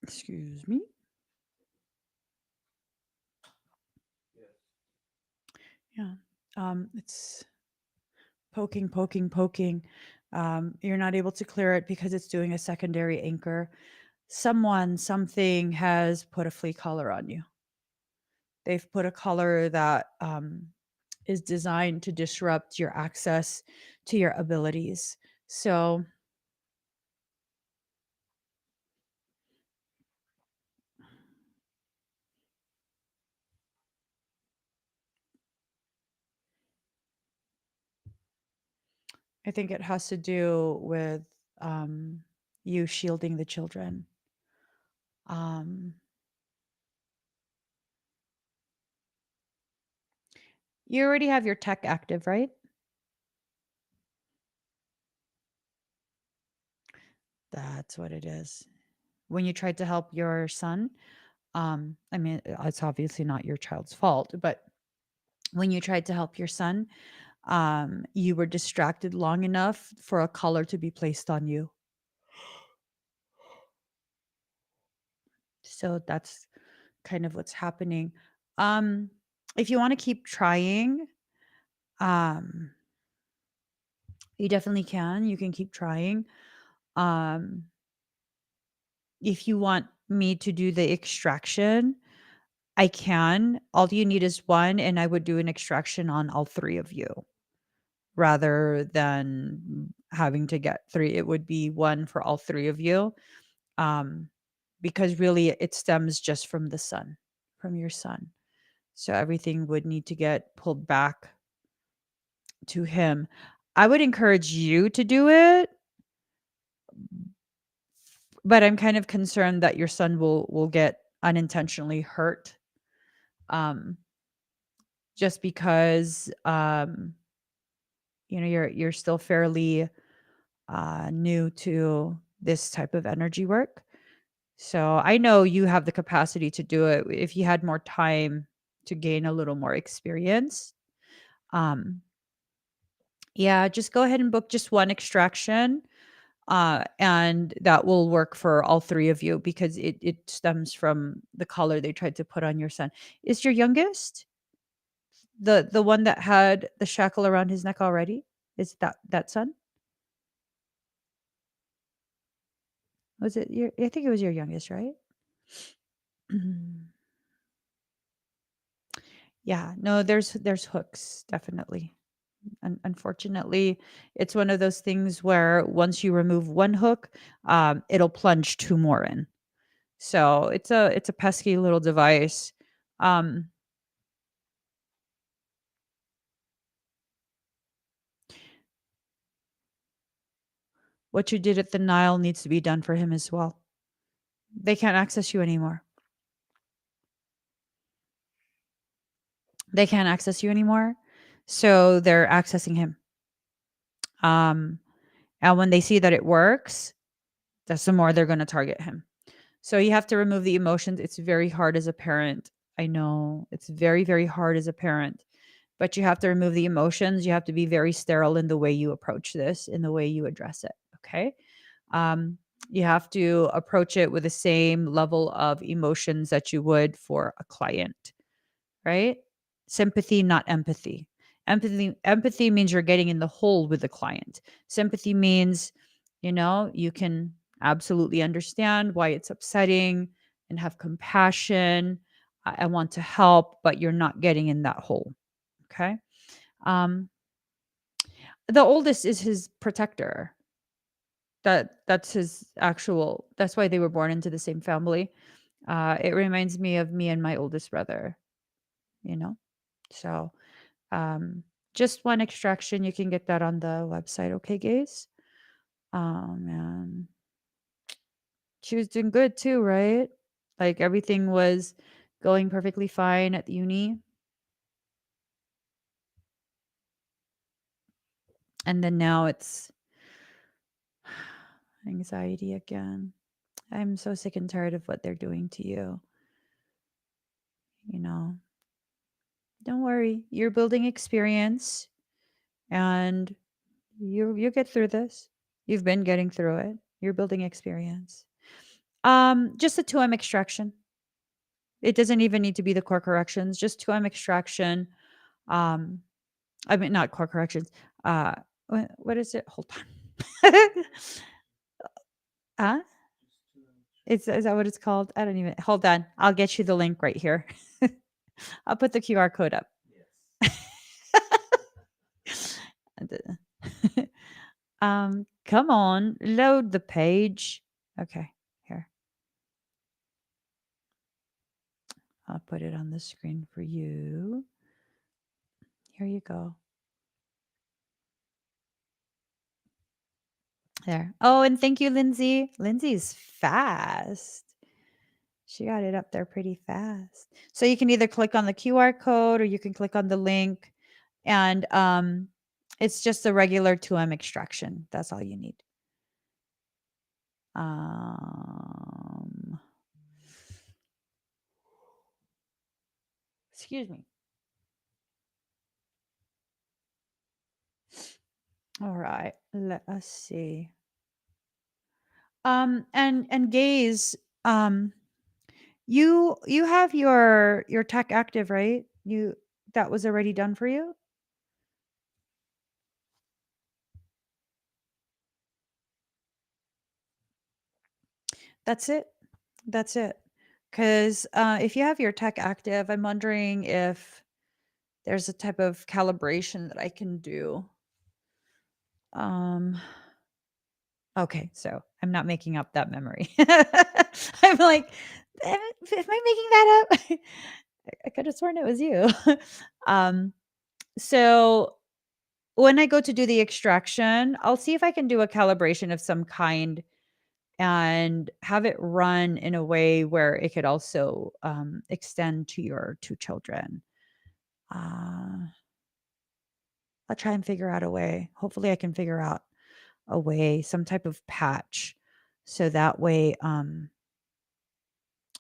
Excuse me. Yeah. It's poking, poking, poking. You're not able to clear it because it's doing a secondary anchor. Something has put a flea collar on you. They've put a collar that is designed to disrupt your access to your abilities. So I think it has to do with um, you shielding the children. Um, you already have your tech active, right? That's what it is. When you tried to help your son, I mean, it's obviously not your child's fault, but when you tried to help your son, you were distracted long enough for a collar to be placed on you. So that's kind of what's happening. Um, if you want to keep trying, um, you definitely can. You can keep trying. Um, if you want me to do the extraction, I can. All you need is one, and I would do an extraction on all three of you rather than having to get three. It would be one for all three of you. Um, because really it stems just from the sun, from your son. So everything would need to get pulled back to him. I would encourage you to do it, but I'm kind of concerned that your son will get unintentionally hurt. Um, just because you're still fairly new to this type of energy work. So I know you have the capacity to do it if you had more time to gain a little more experience. Um, yeah, just go ahead and book just one extraction, and that will work for all three of you because it stems from the collar they tried to put on your son. Is your youngest the one that had the shackle around his neck already? Is that son? Was it your? I think it was your youngest, right? Yeah, no, there's hooks, definitely. Unfortunately, it's one of those things where once you remove one hook, it'll plunge two more in. So it's a pesky little device. Um, what you did at the Nile needs to be done for him as well. They can't access you anymore. They can't access you anymore. So they're accessing him. Um, and when they see that it works, that's the more they're going to target him. So you have to remove the emotions. It's very hard as a parent. I know it's very, very hard as a parent, but you have to remove the emotions. You have to be very sterile in the way you approach this, in the way you address it. Okay. Um, you have to approach it with the same level of emotions that you would for a client, right? Sympathy, not empathy. Empathy means you're getting in the hole with the client. Sympathy means, you can absolutely understand why it's upsetting and have compassion. I want to help, but you're not getting in that hole. Okay. Um, the oldest is his protector. That's his actual. That's why they were born into the same family. It reminds me of me and my oldest brother. You know. So Um, just one extraction. You can get that on the website. Okay, guys. Oh man, she was doing good too, right? Like everything was going perfectly fine at uni, and then now it's anxiety again. I'm so sick and tired of what they're doing to you. You know, don't worry. You're building experience, and you get through this. You've been getting through it. You're building experience. Just a 2M extraction. It doesn't even need to be the core corrections, just 2M extraction. Um, I mean, not core corrections. Uh, what is it? Hold on. Huh? Is that what it's called? I don't even. Hold on. I'll get you the link right here. I'll put the QR code up. Come on, load the page. Okay, here. I'll put it on the screen for you. Here you go. There. Oh, and thank you, Lindsay. Lindsay's fast. She got it up there pretty fast. So you can either click on the QR code or you can click on the link and it's just a regular 2M extraction. That's all you need. Um Excuse me. All right. Let us see. And gaze, you have your tech active, right? You that was already done for you? That's it. That's it. Because if you have your tech active, I'm wondering if there's a type of calibration that I can do. Um, okay, so I'm not making up that memory. I'm like, am I making that up? I could have sworn it was you. um, so when I go to do the extraction, I'll see if I can do a calibration of some kind and have it run in a way where it could also extend to your two children. Uh, I'll try and figure out a way. Hopefully, I can figure out a way, some type of patch, so that way,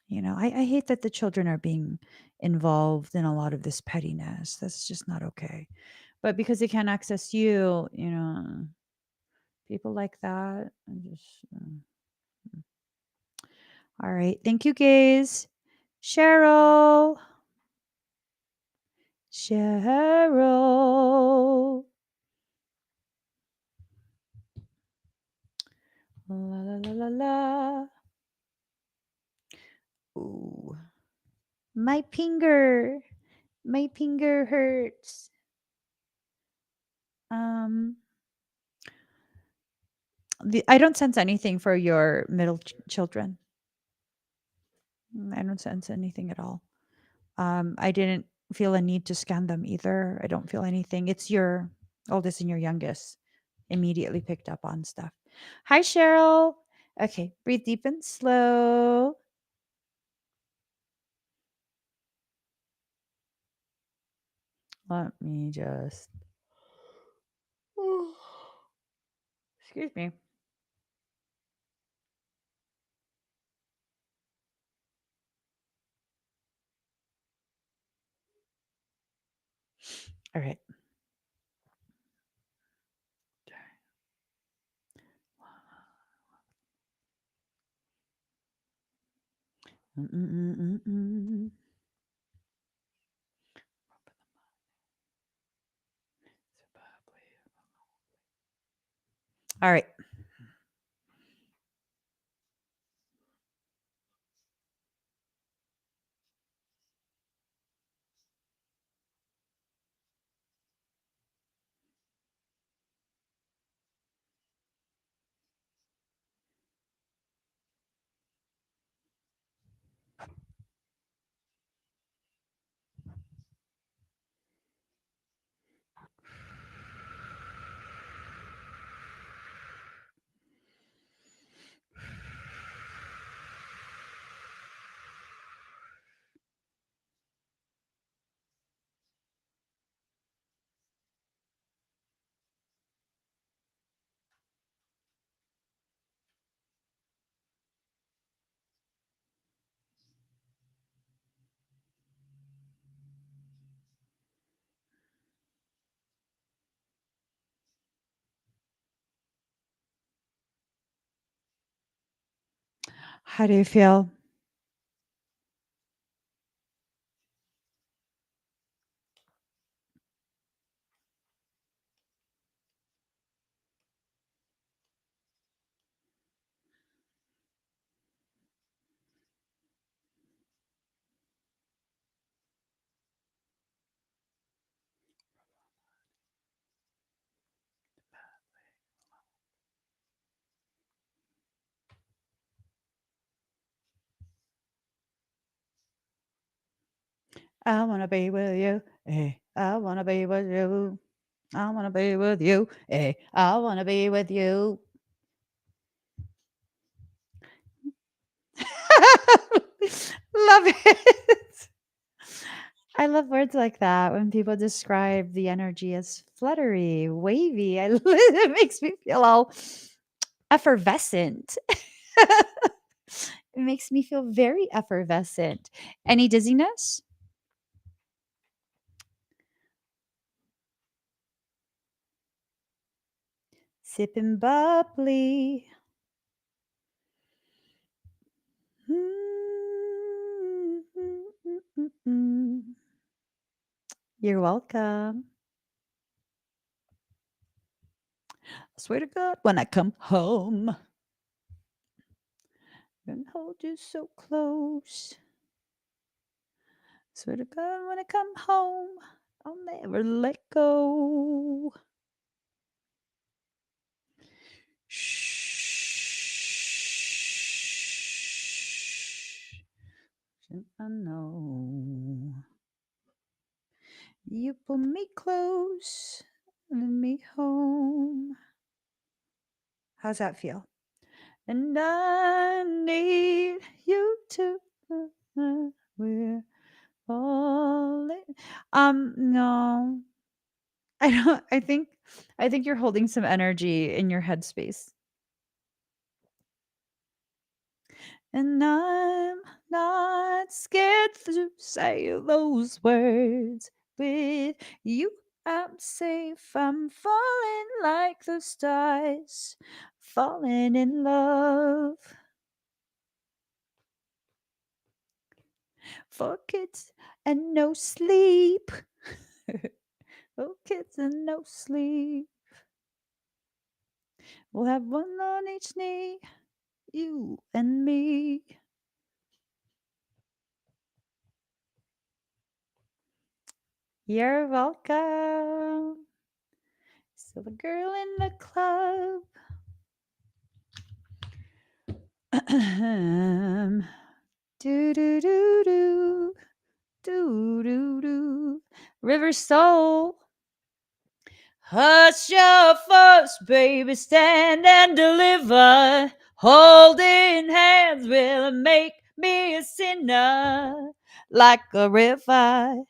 I hate that the children are being involved in a lot of this pettiness. That's just not okay. But because they can't access you, people like that. All right. Thank you, gays. Cheryl. Cheryl. La la la la la. Ooh. My finger. My finger hurts. Um I don't sense anything for your middle children. I don't sense anything at all. I didn't feel a need to scan them either. I don't feel anything. It's your oldest and your youngest immediately picked up on stuff. Hi, Cheryl. Okay, breathe deep and slow. Let me just. Excuse me. All right. Mm-mm-mm-mm-mm. All right. How do you feel? I want to be with you. Hey, I want to be with you. I want to be with you. Hey, I want to be with you. Love it. I love words like that when people describe the energy as fluttery, wavy. It makes me feel all effervescent. It makes me feel very effervescent. Any dizziness? Sipping bubbly. You're welcome. I swear to God, when I come home, I'm gonna hold you so close. Swear to God, when I come home, I'll never let go. Shh. I know you pull me close, lead me home. How's that feel? And I need you to. We're falling. No, I don't. I think you're holding some energy in your headspace. And I'm not scared to say those words. With you, I'm safe. I'm falling like the stars, falling in love. For kids and no sleep. For kids and no sleep. We'll have one on each knee, you and me. You're welcome. So the girl in the club. Do do do do do do do. River Soul. Hush your fuss, baby, stand and deliver. Holding hands will make me a sinner. Like a river,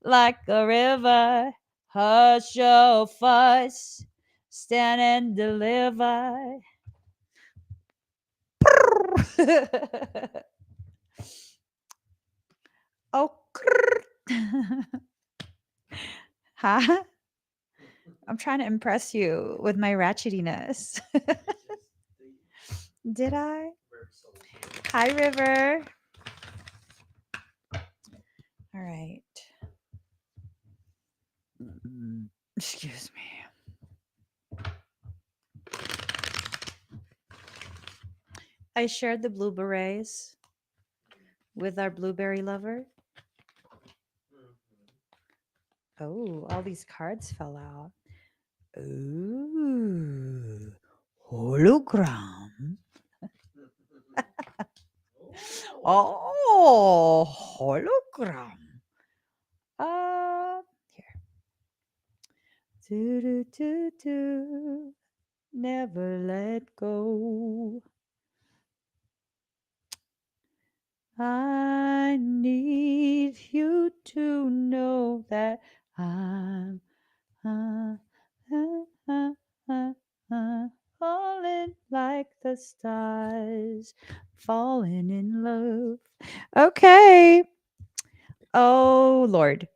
like a river. Hush your fuss, stand and deliver. Oh, huh? I'm trying to impress you with my ratchetiness. Did I? Hi, River. All right. Excuse me. I shared the blue berets with our blueberry lover. Oh, all these cards fell out. Ooh, hologram. Oh, hologram. Here. Do do do do. Never let go. I need you to know that I'm uh, uh, uh, falling like the stars, falling in love. Okay. Oh Lord.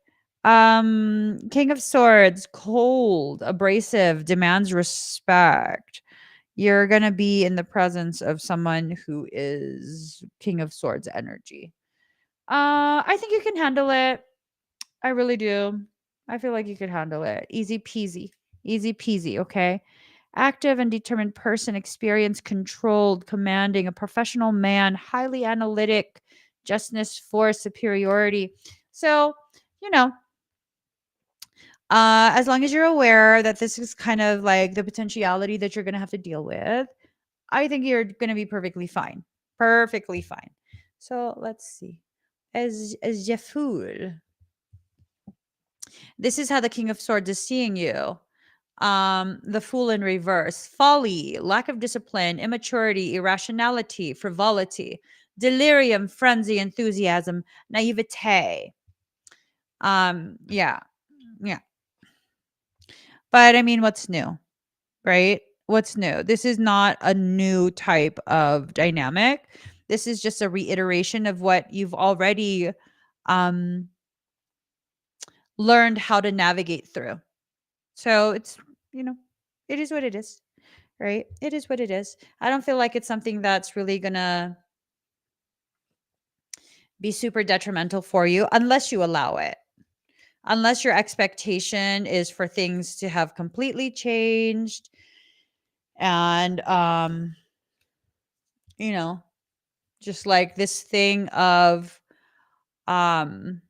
King of Swords, cold, abrasive, demands respect. You're going to be in the presence of someone who is King of Swords energy. I think you can handle it. I really do. I feel like you could handle it. Easy peasy. Easy peasy, okay? Active and determined person, experience, controlled, commanding, a professional man, highly analytic, justness, force, superiority. So, you know, as long as you're aware that this is kind of like the potentiality that you're going to have to deal with, I think you're going to be perfectly fine. Perfectly fine. So let's see. As you fool. This is how the King of Swords is seeing you. The Fool in reverse. Folly, lack of discipline, immaturity, irrationality, frivolity, delirium, frenzy, enthusiasm, naivete. Yeah. Yeah. But I mean, what's new? Right? What's new? This is not a new type of dynamic. This is just a reiteration of what you've already um, learned how to navigate through. So it's, you know, it is what it is, right? It is what it is. I don't feel like it's something that's really going to be super detrimental for you unless you allow it. Unless your expectation is for things to have completely changed and you know, just like this thing of um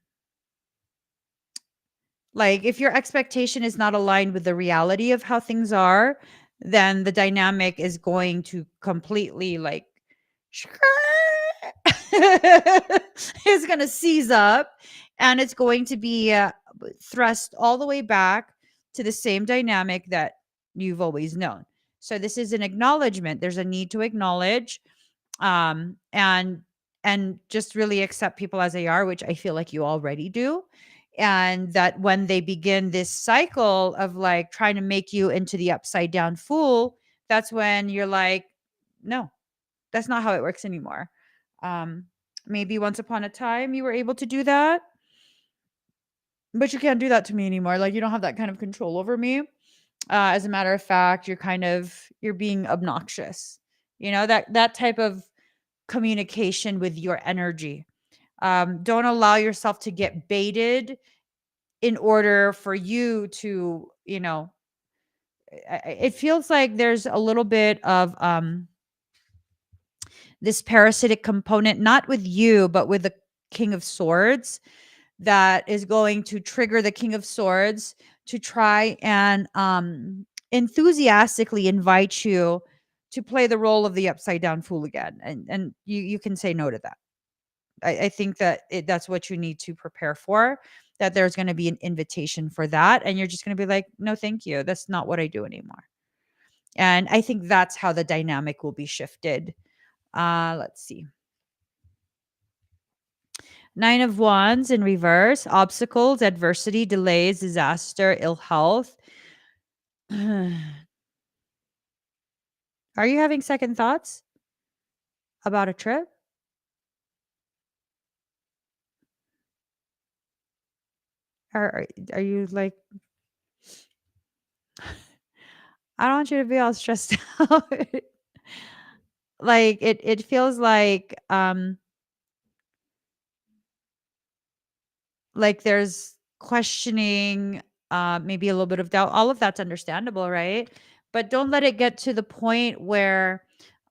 like if your expectation is not aligned with the reality of how things are, then the dynamic is going to completely like it's going to seize up and it's going to be thrust all the way back to the same dynamic that you've always known. So this is an acknowledgement. There's a need to acknowledge um and and just really accept people as they are, which I feel like you already do, and that when they begin this cycle of like trying to make you into the upside down fool, that's when you're like, no, that's not how it works anymore. um Maybe once upon a time you were able to do that, but you can't do that to me anymore. Like you don't have that kind of control over me. As a matter of fact, you're being obnoxious. That type of communication with your energy. Don't allow yourself to get baited in order for you to, it feels like there's a little bit of this parasitic component, not with you, but with the King of Swords, that is going to trigger the King of Swords to try and enthusiastically invite you to play the role of the upside down fool again. And you can say no to that. I think that that's what you need to prepare for, that there's going to be an invitation for that. And you're just going to be like, no, thank you. That's not what I do anymore. And I think that's how the dynamic will be shifted. Let's see. Nine of Wands in reverse, obstacles, adversity, delays, disaster, ill health. Are you having second thoughts about a trip? Are you like, I don't want you to be all stressed out. Like it feels like there's questioning, maybe a little bit of doubt. All of that's understandable, right? But don't let it get to the point where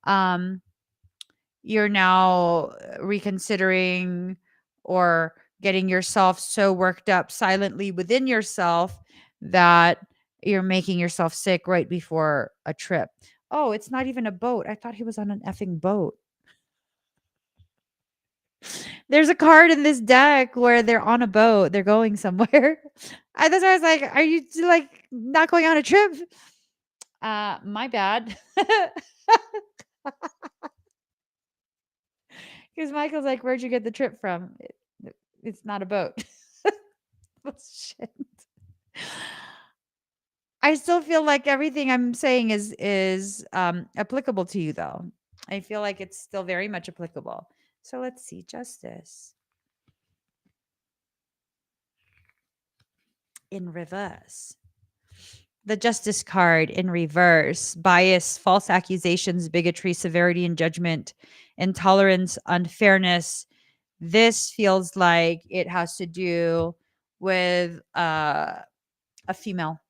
um you're now reconsidering or getting yourself so worked up silently within yourself that you're making yourself sick right before a trip. Oh, it's not even a boat. I thought he was on an effing boat. There's a card in this deck where they're on a boat. They're going somewhere. That's why I was like, are you like not going on a trip? My bad. Because Michael's like, where'd you get the trip from? It's not a boat. Oh, shit. I still feel like everything I'm saying is applicable to you though. I feel like it's still very much applicable. So let's see, justice in reverse. The justice card in reverse, bias, false accusations, bigotry, severity and judgment, intolerance, unfairness. This feels like it has to do with a female.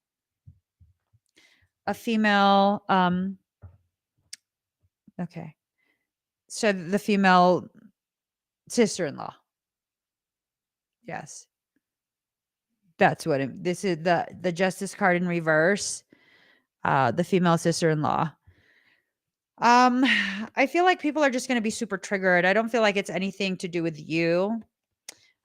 A female, okay. So the female sister-in-law. Yes. That's what this is, the justice card in reverse. The female sister-in-law. Um, I feel like people are just going to be super triggered. I don't feel like it's anything to do with you.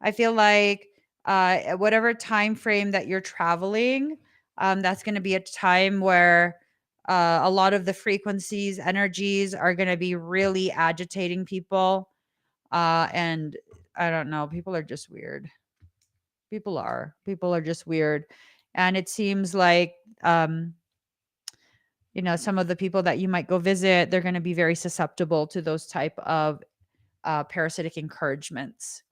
I feel like whatever time frame that you're traveling, that's going to be a time where a lot of the frequencies, energies are going to be really agitating people. And I don't know, people are just weird. People are just weird. And it seems like, some of the people that you might go visit, they're going to be very susceptible to those type of parasitic encouragements.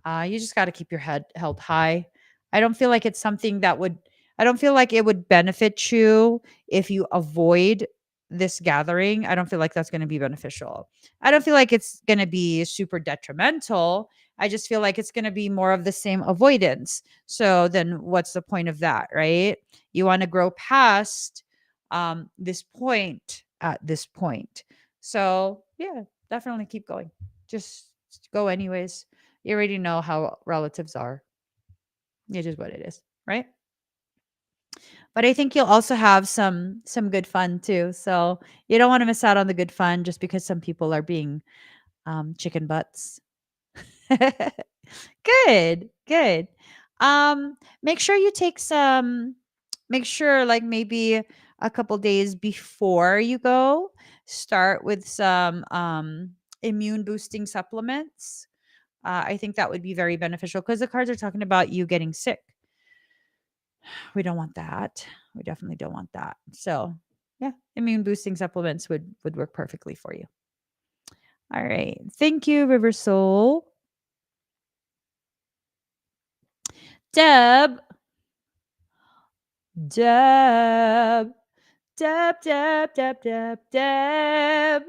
You just got to keep your head held high. I don't feel like it's something that would, I don't feel like it would benefit you if you avoid this gathering. I don't feel like that's going to be beneficial. I don't feel like it's going to be super detrimental. I just feel like it's going to be more of the same avoidance. So then what's the point of that, right? You want to grow past this point at this point. So yeah, definitely keep going. Just go anyways. You already know how relatives are. It is what it is, right? But I think you'll also have some good fun too. So you don't want to miss out on the good fun just because some people are being chicken butts. Good, good. Make sure you take some. Make sure, like maybe a couple days before you go, start with some immune boosting supplements. I think that would be very beneficial because the cards are talking about you getting sick. We don't want that. We definitely don't want that. So, yeah, immune boosting supplements would work perfectly for you. All right. Thank you, River Soul. Deb. Deb. Deb, Deb, Deb, Deb, Deb.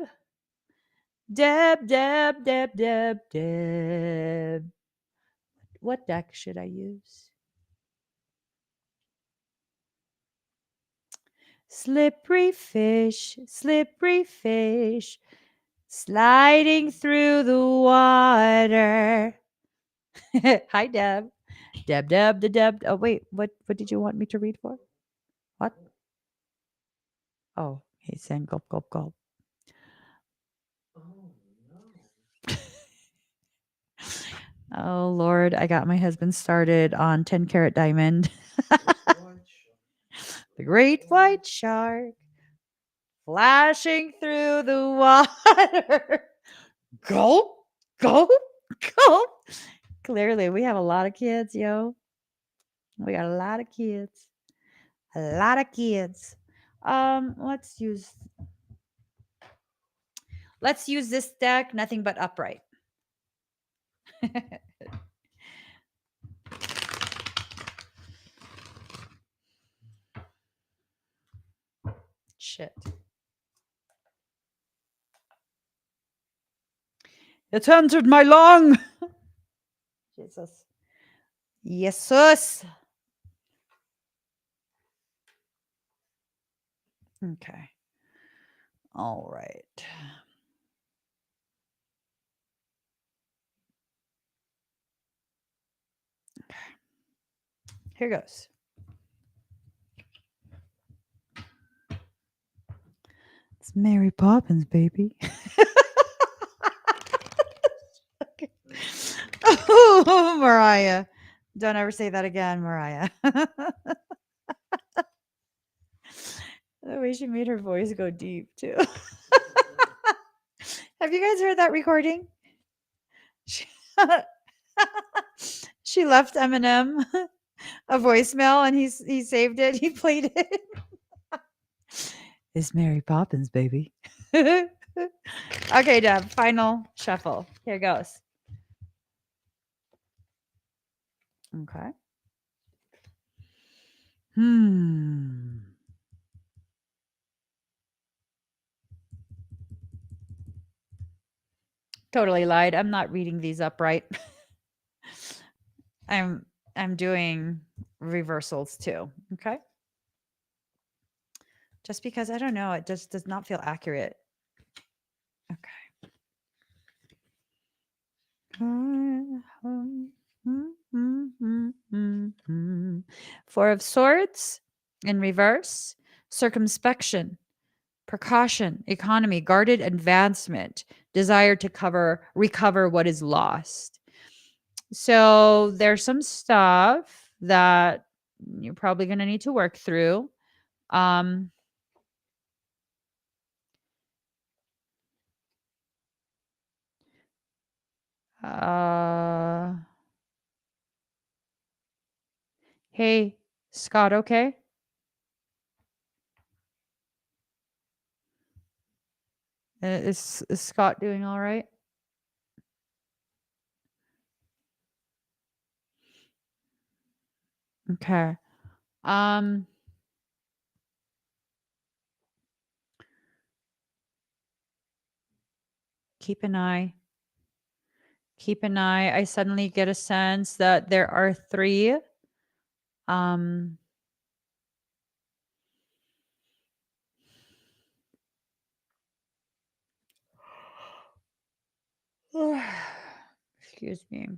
Deb, Deb, Deb, Deb, Deb. What deck should I use? Slippery fish, sliding through the water. Hi, Deb. Deb, Deb, the Deb. Oh, wait. What did you want me to read for? What? Oh, he's saying gulp, gulp, gulp. Oh no. Oh, Lord. I got my husband started on 10 karat diamond. The great white shark flashing through the water. Gulp, gulp, gulp. Clearly, we have a lot of kids, yo. We got a lot of kids. A lot of kids. Let's use this deck, nothing but upright. Shit. It's entered my lung. Jesus. Jesus. Okay. All right. Here goes. It's Mary Poppins, baby. Okay. Oh, Mariah. Don't ever say that again, Mariah. The way she made her voice go deep, too. Have you guys heard that recording? She, she left Eminem a voicemail and he saved it. He played it. It's Mary Poppins, baby. Okay, Deb, final shuffle. Here goes. Okay. Totally lied. I'm not reading these upright. I'm doing reversals too. Okay. Just because I don't know, it just does not feel accurate. Okay. Four of Swords in reverse, circumspection, precaution, economy, guarded advancement, desire to recover what is lost. So there's some stuff that you're probably going to need to work through. Hey, Scott, okay? Is Scott doing all right? Okay. Keep an eye. Keep an eye. I suddenly get a sense that there are 3 excuse me.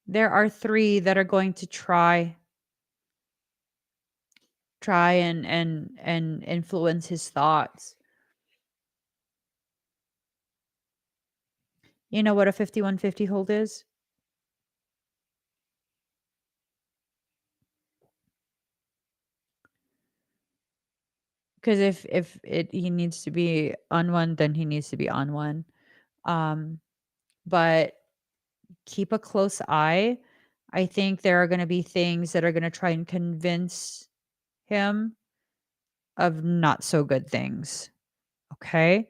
There are 3 that are going to try and influence his thoughts. You know what a 5150 hold is? Because if he needs to be on one, then he needs to be on one. But keep a close eye. I think there are going to be things that are going to try and convince him of not so good things. Okay?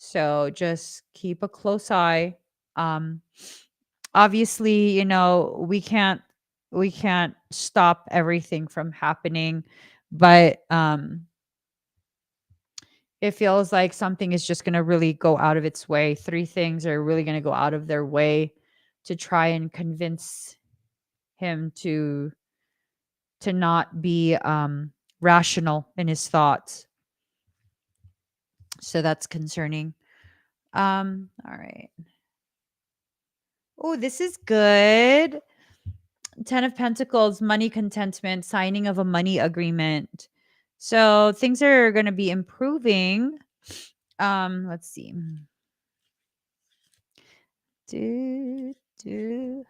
So just keep a close eye. Um, Obviously, we can't stop everything from happening, but it feels like something is just going to really go out of its way. Three things are really going to go out of their way to try and convince him to not be rational in his thoughts. So that's concerning. All right. Oh, this is good. 10 of Pentacles, money contentment, signing of a money agreement. So things are going to be improving. Let's see. Do, do.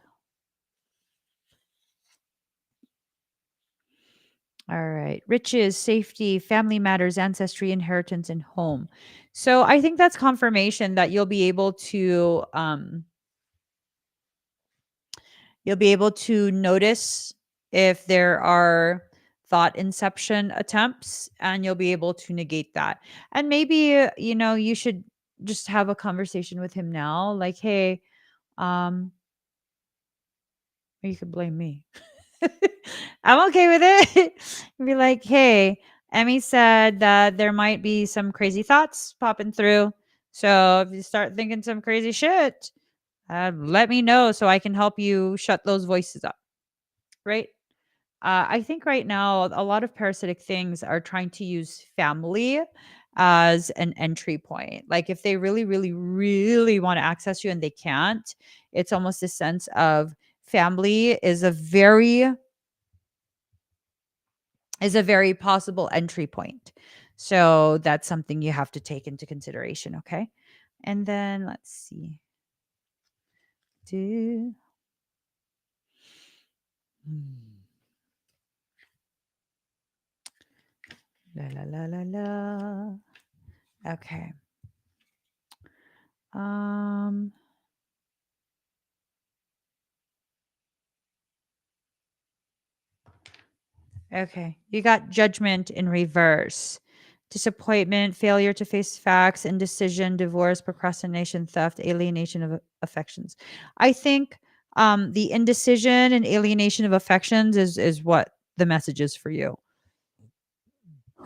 All right. Riches, safety, family matters, ancestry, inheritance, and home. So I think that's confirmation that you'll be able to notice if there are thought inception attempts, and you'll be able to negate that. And maybe you should just have a conversation with him now, like, hey, um or you could blame me. I'm okay with it. Be like, hey, Emmy said that there might be some crazy thoughts popping through. So if you start thinking some crazy shit, let me know so I can help you shut those voices up. Right? I think right now a lot of parasitic things are trying to use family as an entry point. Like if they really, really, really want to access you and they can't, it's almost a sense of family is a very possible entry point. So that's something you have to take into consideration, okay? And then let's see. Do hmm. La la la la la. Okay. Um Okay. You got judgment in reverse. Disappointment, failure to face facts, indecision, divorce, procrastination, theft, alienation of affections. I think the indecision and alienation of affections is what the message is for you.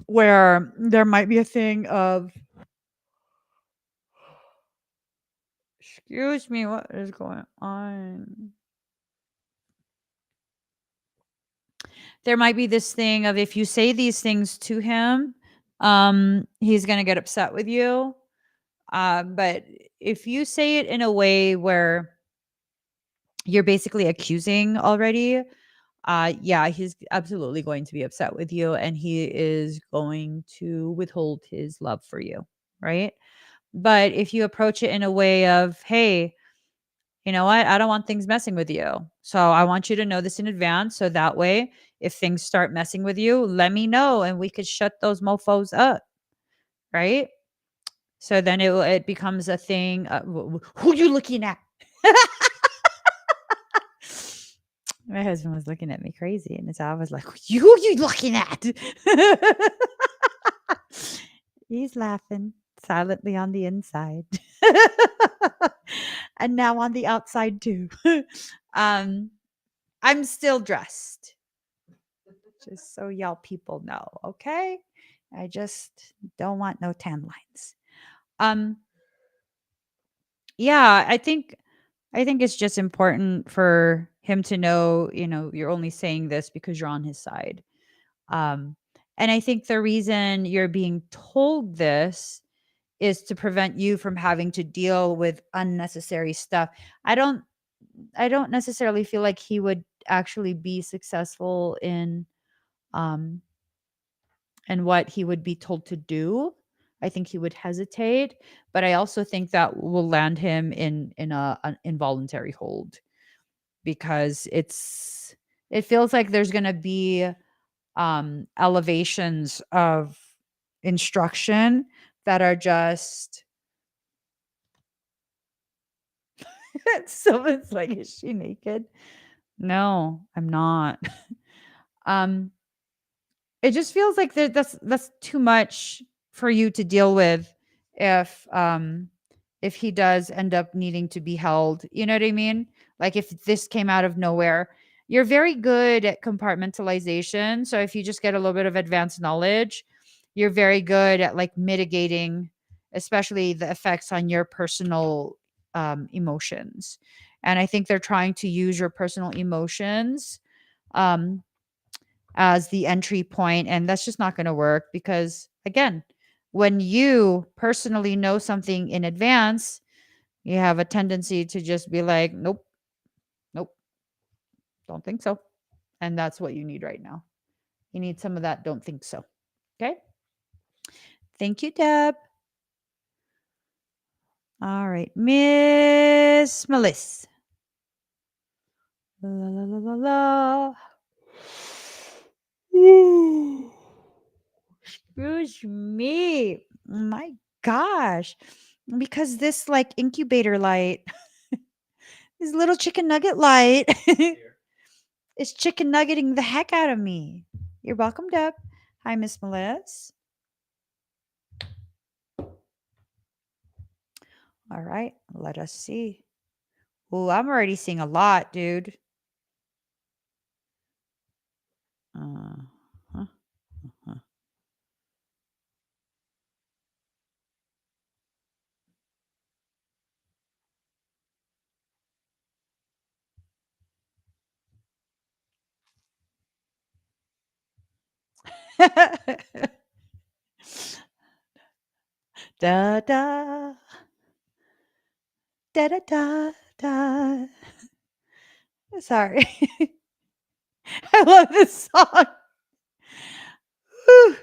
Where there might be a thing of, excuse me, what is going on? There might be this thing of if you say these things to him, he's going to get upset with you. But if you say it in a way where you're basically accusing already, yeah, he's absolutely going to be upset with you and he is going to withhold his love for you, right? But if you approach it in a way of, hey, you know what? I don't want things messing with you. So I want you to know this in advance. So that way, if things start messing with you, let me know and we could shut those mofos up, right? So then it becomes a thing. Who you looking at? My husband was looking at me crazy, and I was like, who you looking at?" He's laughing silently on the inside, and now on the outside too. um, I'm still dressed, just so y'all people know. Okay, I just don't want no tan lines. Um, yeah, I think it's just important for him to know, you're only saying this because you're on his side. Um, and I think the reason you're being told this is to prevent you from having to deal with unnecessary stuff. I don't I don't necessarily feel like he would actually be successful um in what he would be told to do. I think he would hesitate, but I also think that will land him in an involuntary hold because it feels like there's going to be elevations of instruction that are just someone's like, is she naked? No, I'm not. um it just feels like that's too much for you to deal with if he does end up needing to be held. You know what I mean? Like if this came out of nowhere. You're very good at compartmentalization. So if you just get a little bit of advanced knowledge, you're very good at like mitigating, especially the effects on your personal emotions. And I think they're trying to use your personal emotions um, as the entry point, and that's just not going to work because, again, when you personally know something in advance, you have a tendency to just be like, nope, nope, don't think so. And that's what you need right now. You need some of that don't think so. Okay. Thank you, Deb. All right, Miss Melissa. La la la la la. Ooh, excuse me. My gosh. Because this like incubator light, this little chicken nugget light Here. is chicken nuggeting the heck out of me. You're welcome, Deb. Hi, Miss Melissa. All right, let us see. Oh, I'm already seeing a lot, dude. Huh. Da da da da da da. Sorry. I love this song. Whew.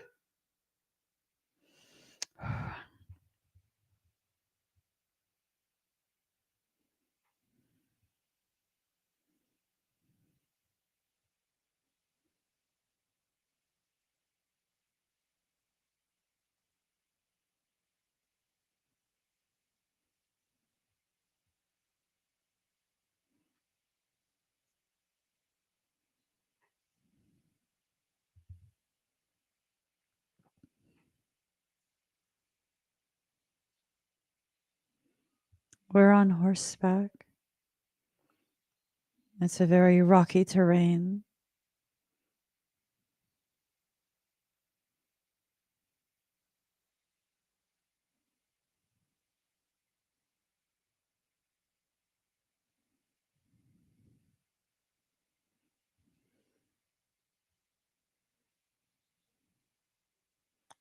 We're on horseback. It's a very rocky terrain.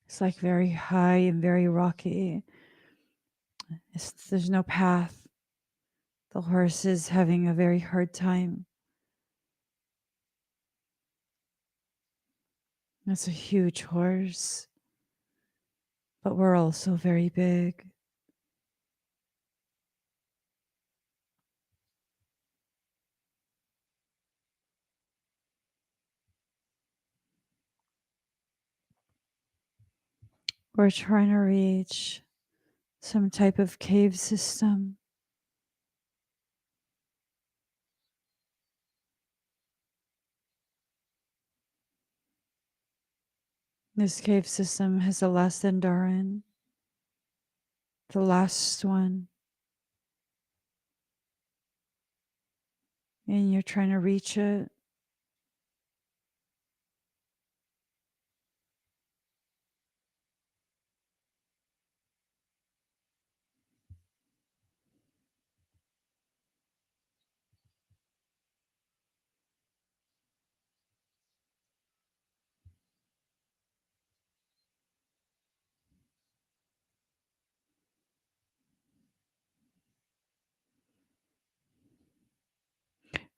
It's like very high and very rocky. There's no path. The horse is having a very hard time. It's a huge horse, but we're also very big. We're trying to reach some type of cave system. This cave system has the last Endarin, the last one. And you're trying to reach it.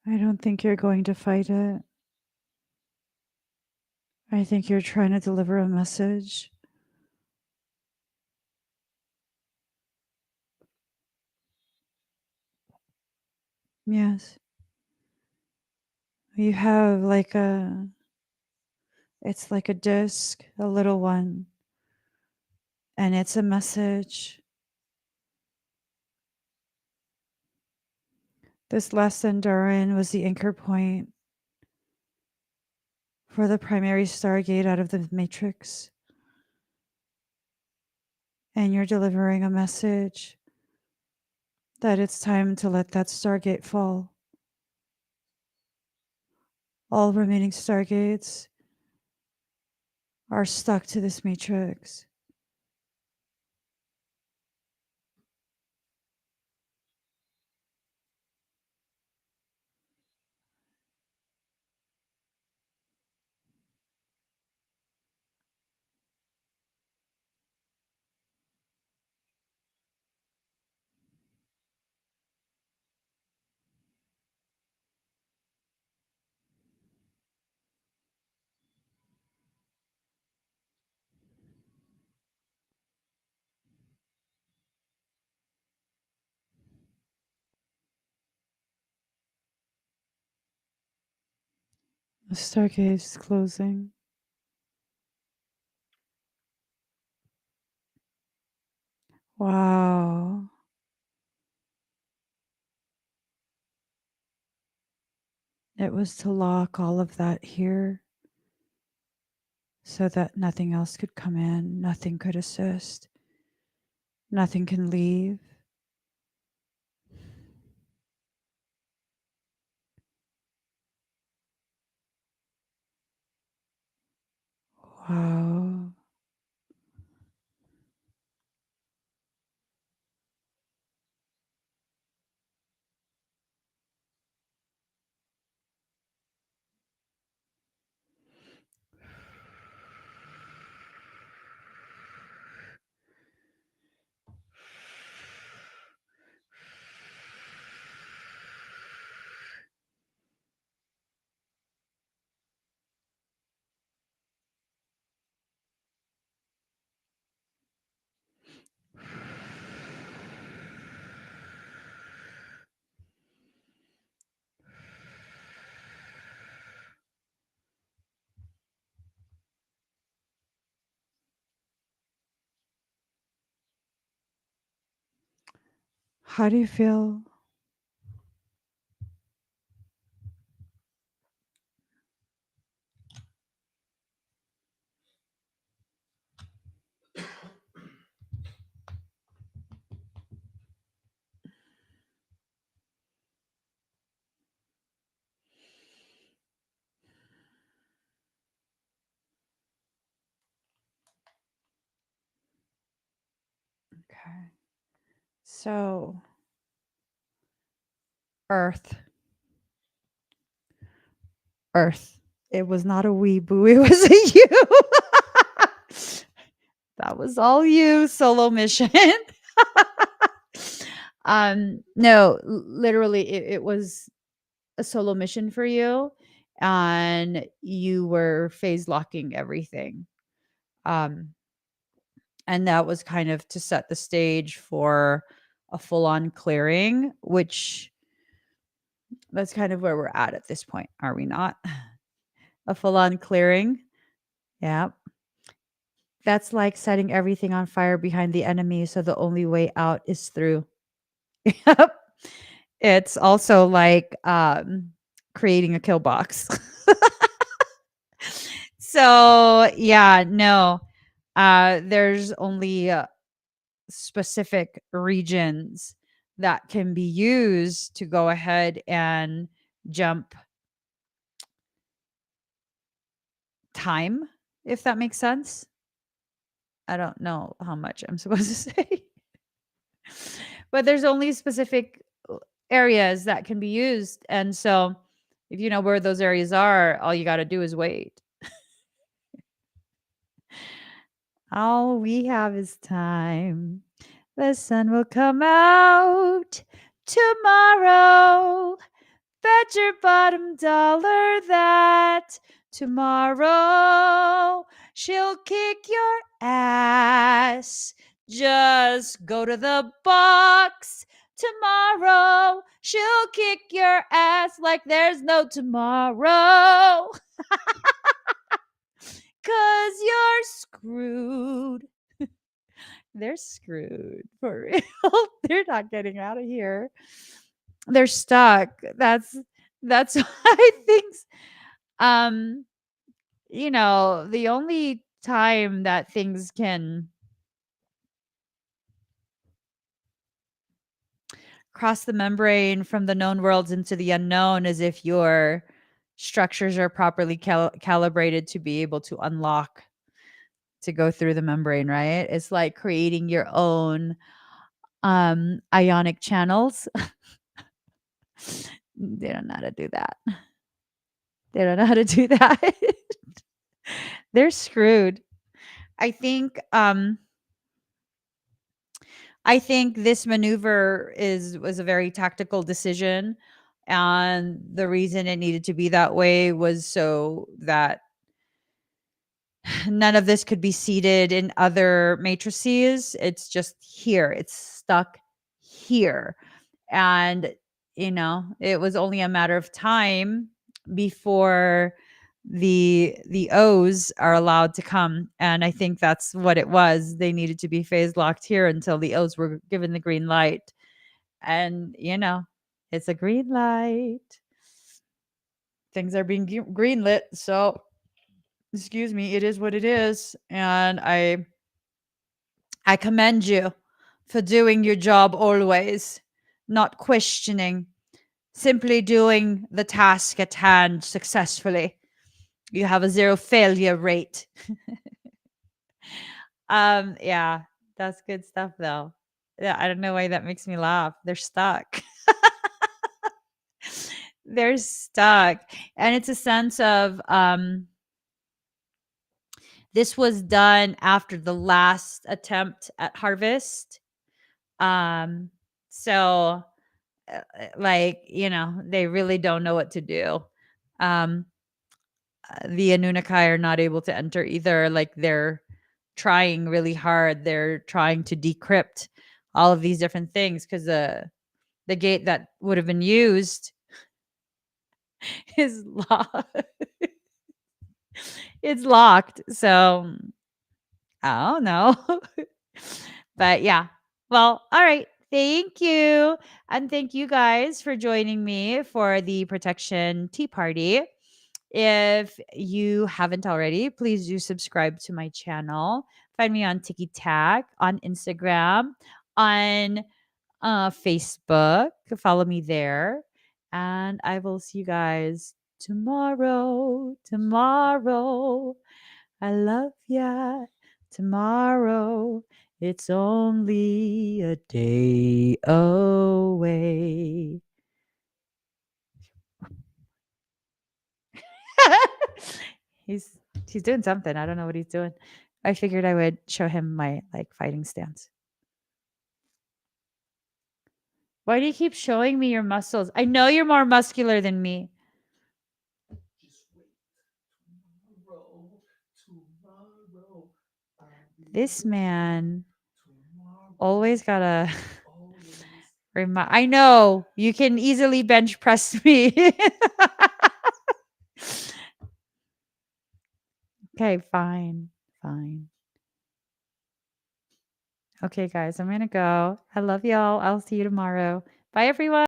I don't think you're going to fight it. I think you're trying to deliver a message. Yes. You have like it's like a disc, a little one, and it's a message. This last Endarin was the anchor point for the primary stargate out of the matrix. And you're delivering a message that it's time to let that stargate fall. All remaining stargates are stuck to this matrix. The stargate is closing. Wow. It was to lock all of that here so that nothing else could come in, nothing could assist, nothing can leave. Wow. How do you feel? Okay. So, Earth. Earth. It was not a we boo, it was a you. That was all you, solo mission. No, literally, it was a solo mission for you, and you were phase locking everything. Um, and that was kind of to set the stage for a full on clearing, which that's kind of where we're at this point, are we not? A full on clearing. Yeah. That's like setting everything on fire behind the enemy, so the only way out is through. Yep. It's also like creating a kill box. So, yeah, no. There's only specific regions that can be used to go ahead and jump time, if that makes sense. I don't know how much I'm supposed to say. But there's only specific areas that can be used. And so if you know where those areas are, all you got to do is wait. All we have is time. The sun will come out tomorrow. Bet your bottom dollar that tomorrow she'll kick your ass. Just go to the box. Tomorrow she'll kick your ass like there's no tomorrow. 'Cause you're screwed. They're screwed for real. They're not getting out of here. They're stuck. That's why things um the only time that things can cross the membrane from the known worlds into the unknown as if your structures are properly calibrated to be able to unlock to go through the membrane, right? It's like creating your own ionic channels. They don't know how to do that. They don't know how to do that. They're screwed. I think this maneuver was a very tactical decision, and the reason it needed to be that way was so that none of this could be seeded in other matrices. It's just here. It's stuck here. And it was only a matter of time before the O's are allowed to come. And I think that's what it was. They needed to be phase locked here until the O's were given the green light. And it's a green light. Things are being greenlit. So excuse me, it is what it is. And I commend you for doing your job always, not questioning, simply doing the task at hand successfully. You have a 0 failure rate. Yeah, that's good stuff though. Yeah, I don't know why that makes me laugh. They're stuck. They're stuck. And it's a sense of this was done after the last attempt at harvest. So they really don't know what to do. The Anunnaki are not able to enter either. Like they're trying really hard. They're trying to decrypt all of these different things because the gate that would have been used is locked. It's locked. So I don't know. But yeah. Well, all right. Thank you. And thank you guys for joining me for the protection tea party. If you haven't already, please do subscribe to my channel. Find me on TikTok, on Instagram, on Facebook. Follow me there. And I will see you guys tomorrow. Tomorrow. I love ya. Tomorrow. It's only a day away. he's he's doing something. I don't know what he's doing. I figured I would show him my fighting stance. Why do you keep showing me your muscles? I know you're more muscular than me. Just wait. Tomorrow. This man Tomorrow. always gotta Always. remind. I know you can easily bench press me. Okay, fine. Fine. Okay, guys, I'm gonna go. I love y'all. I'll see you tomorrow. Bye, everyone.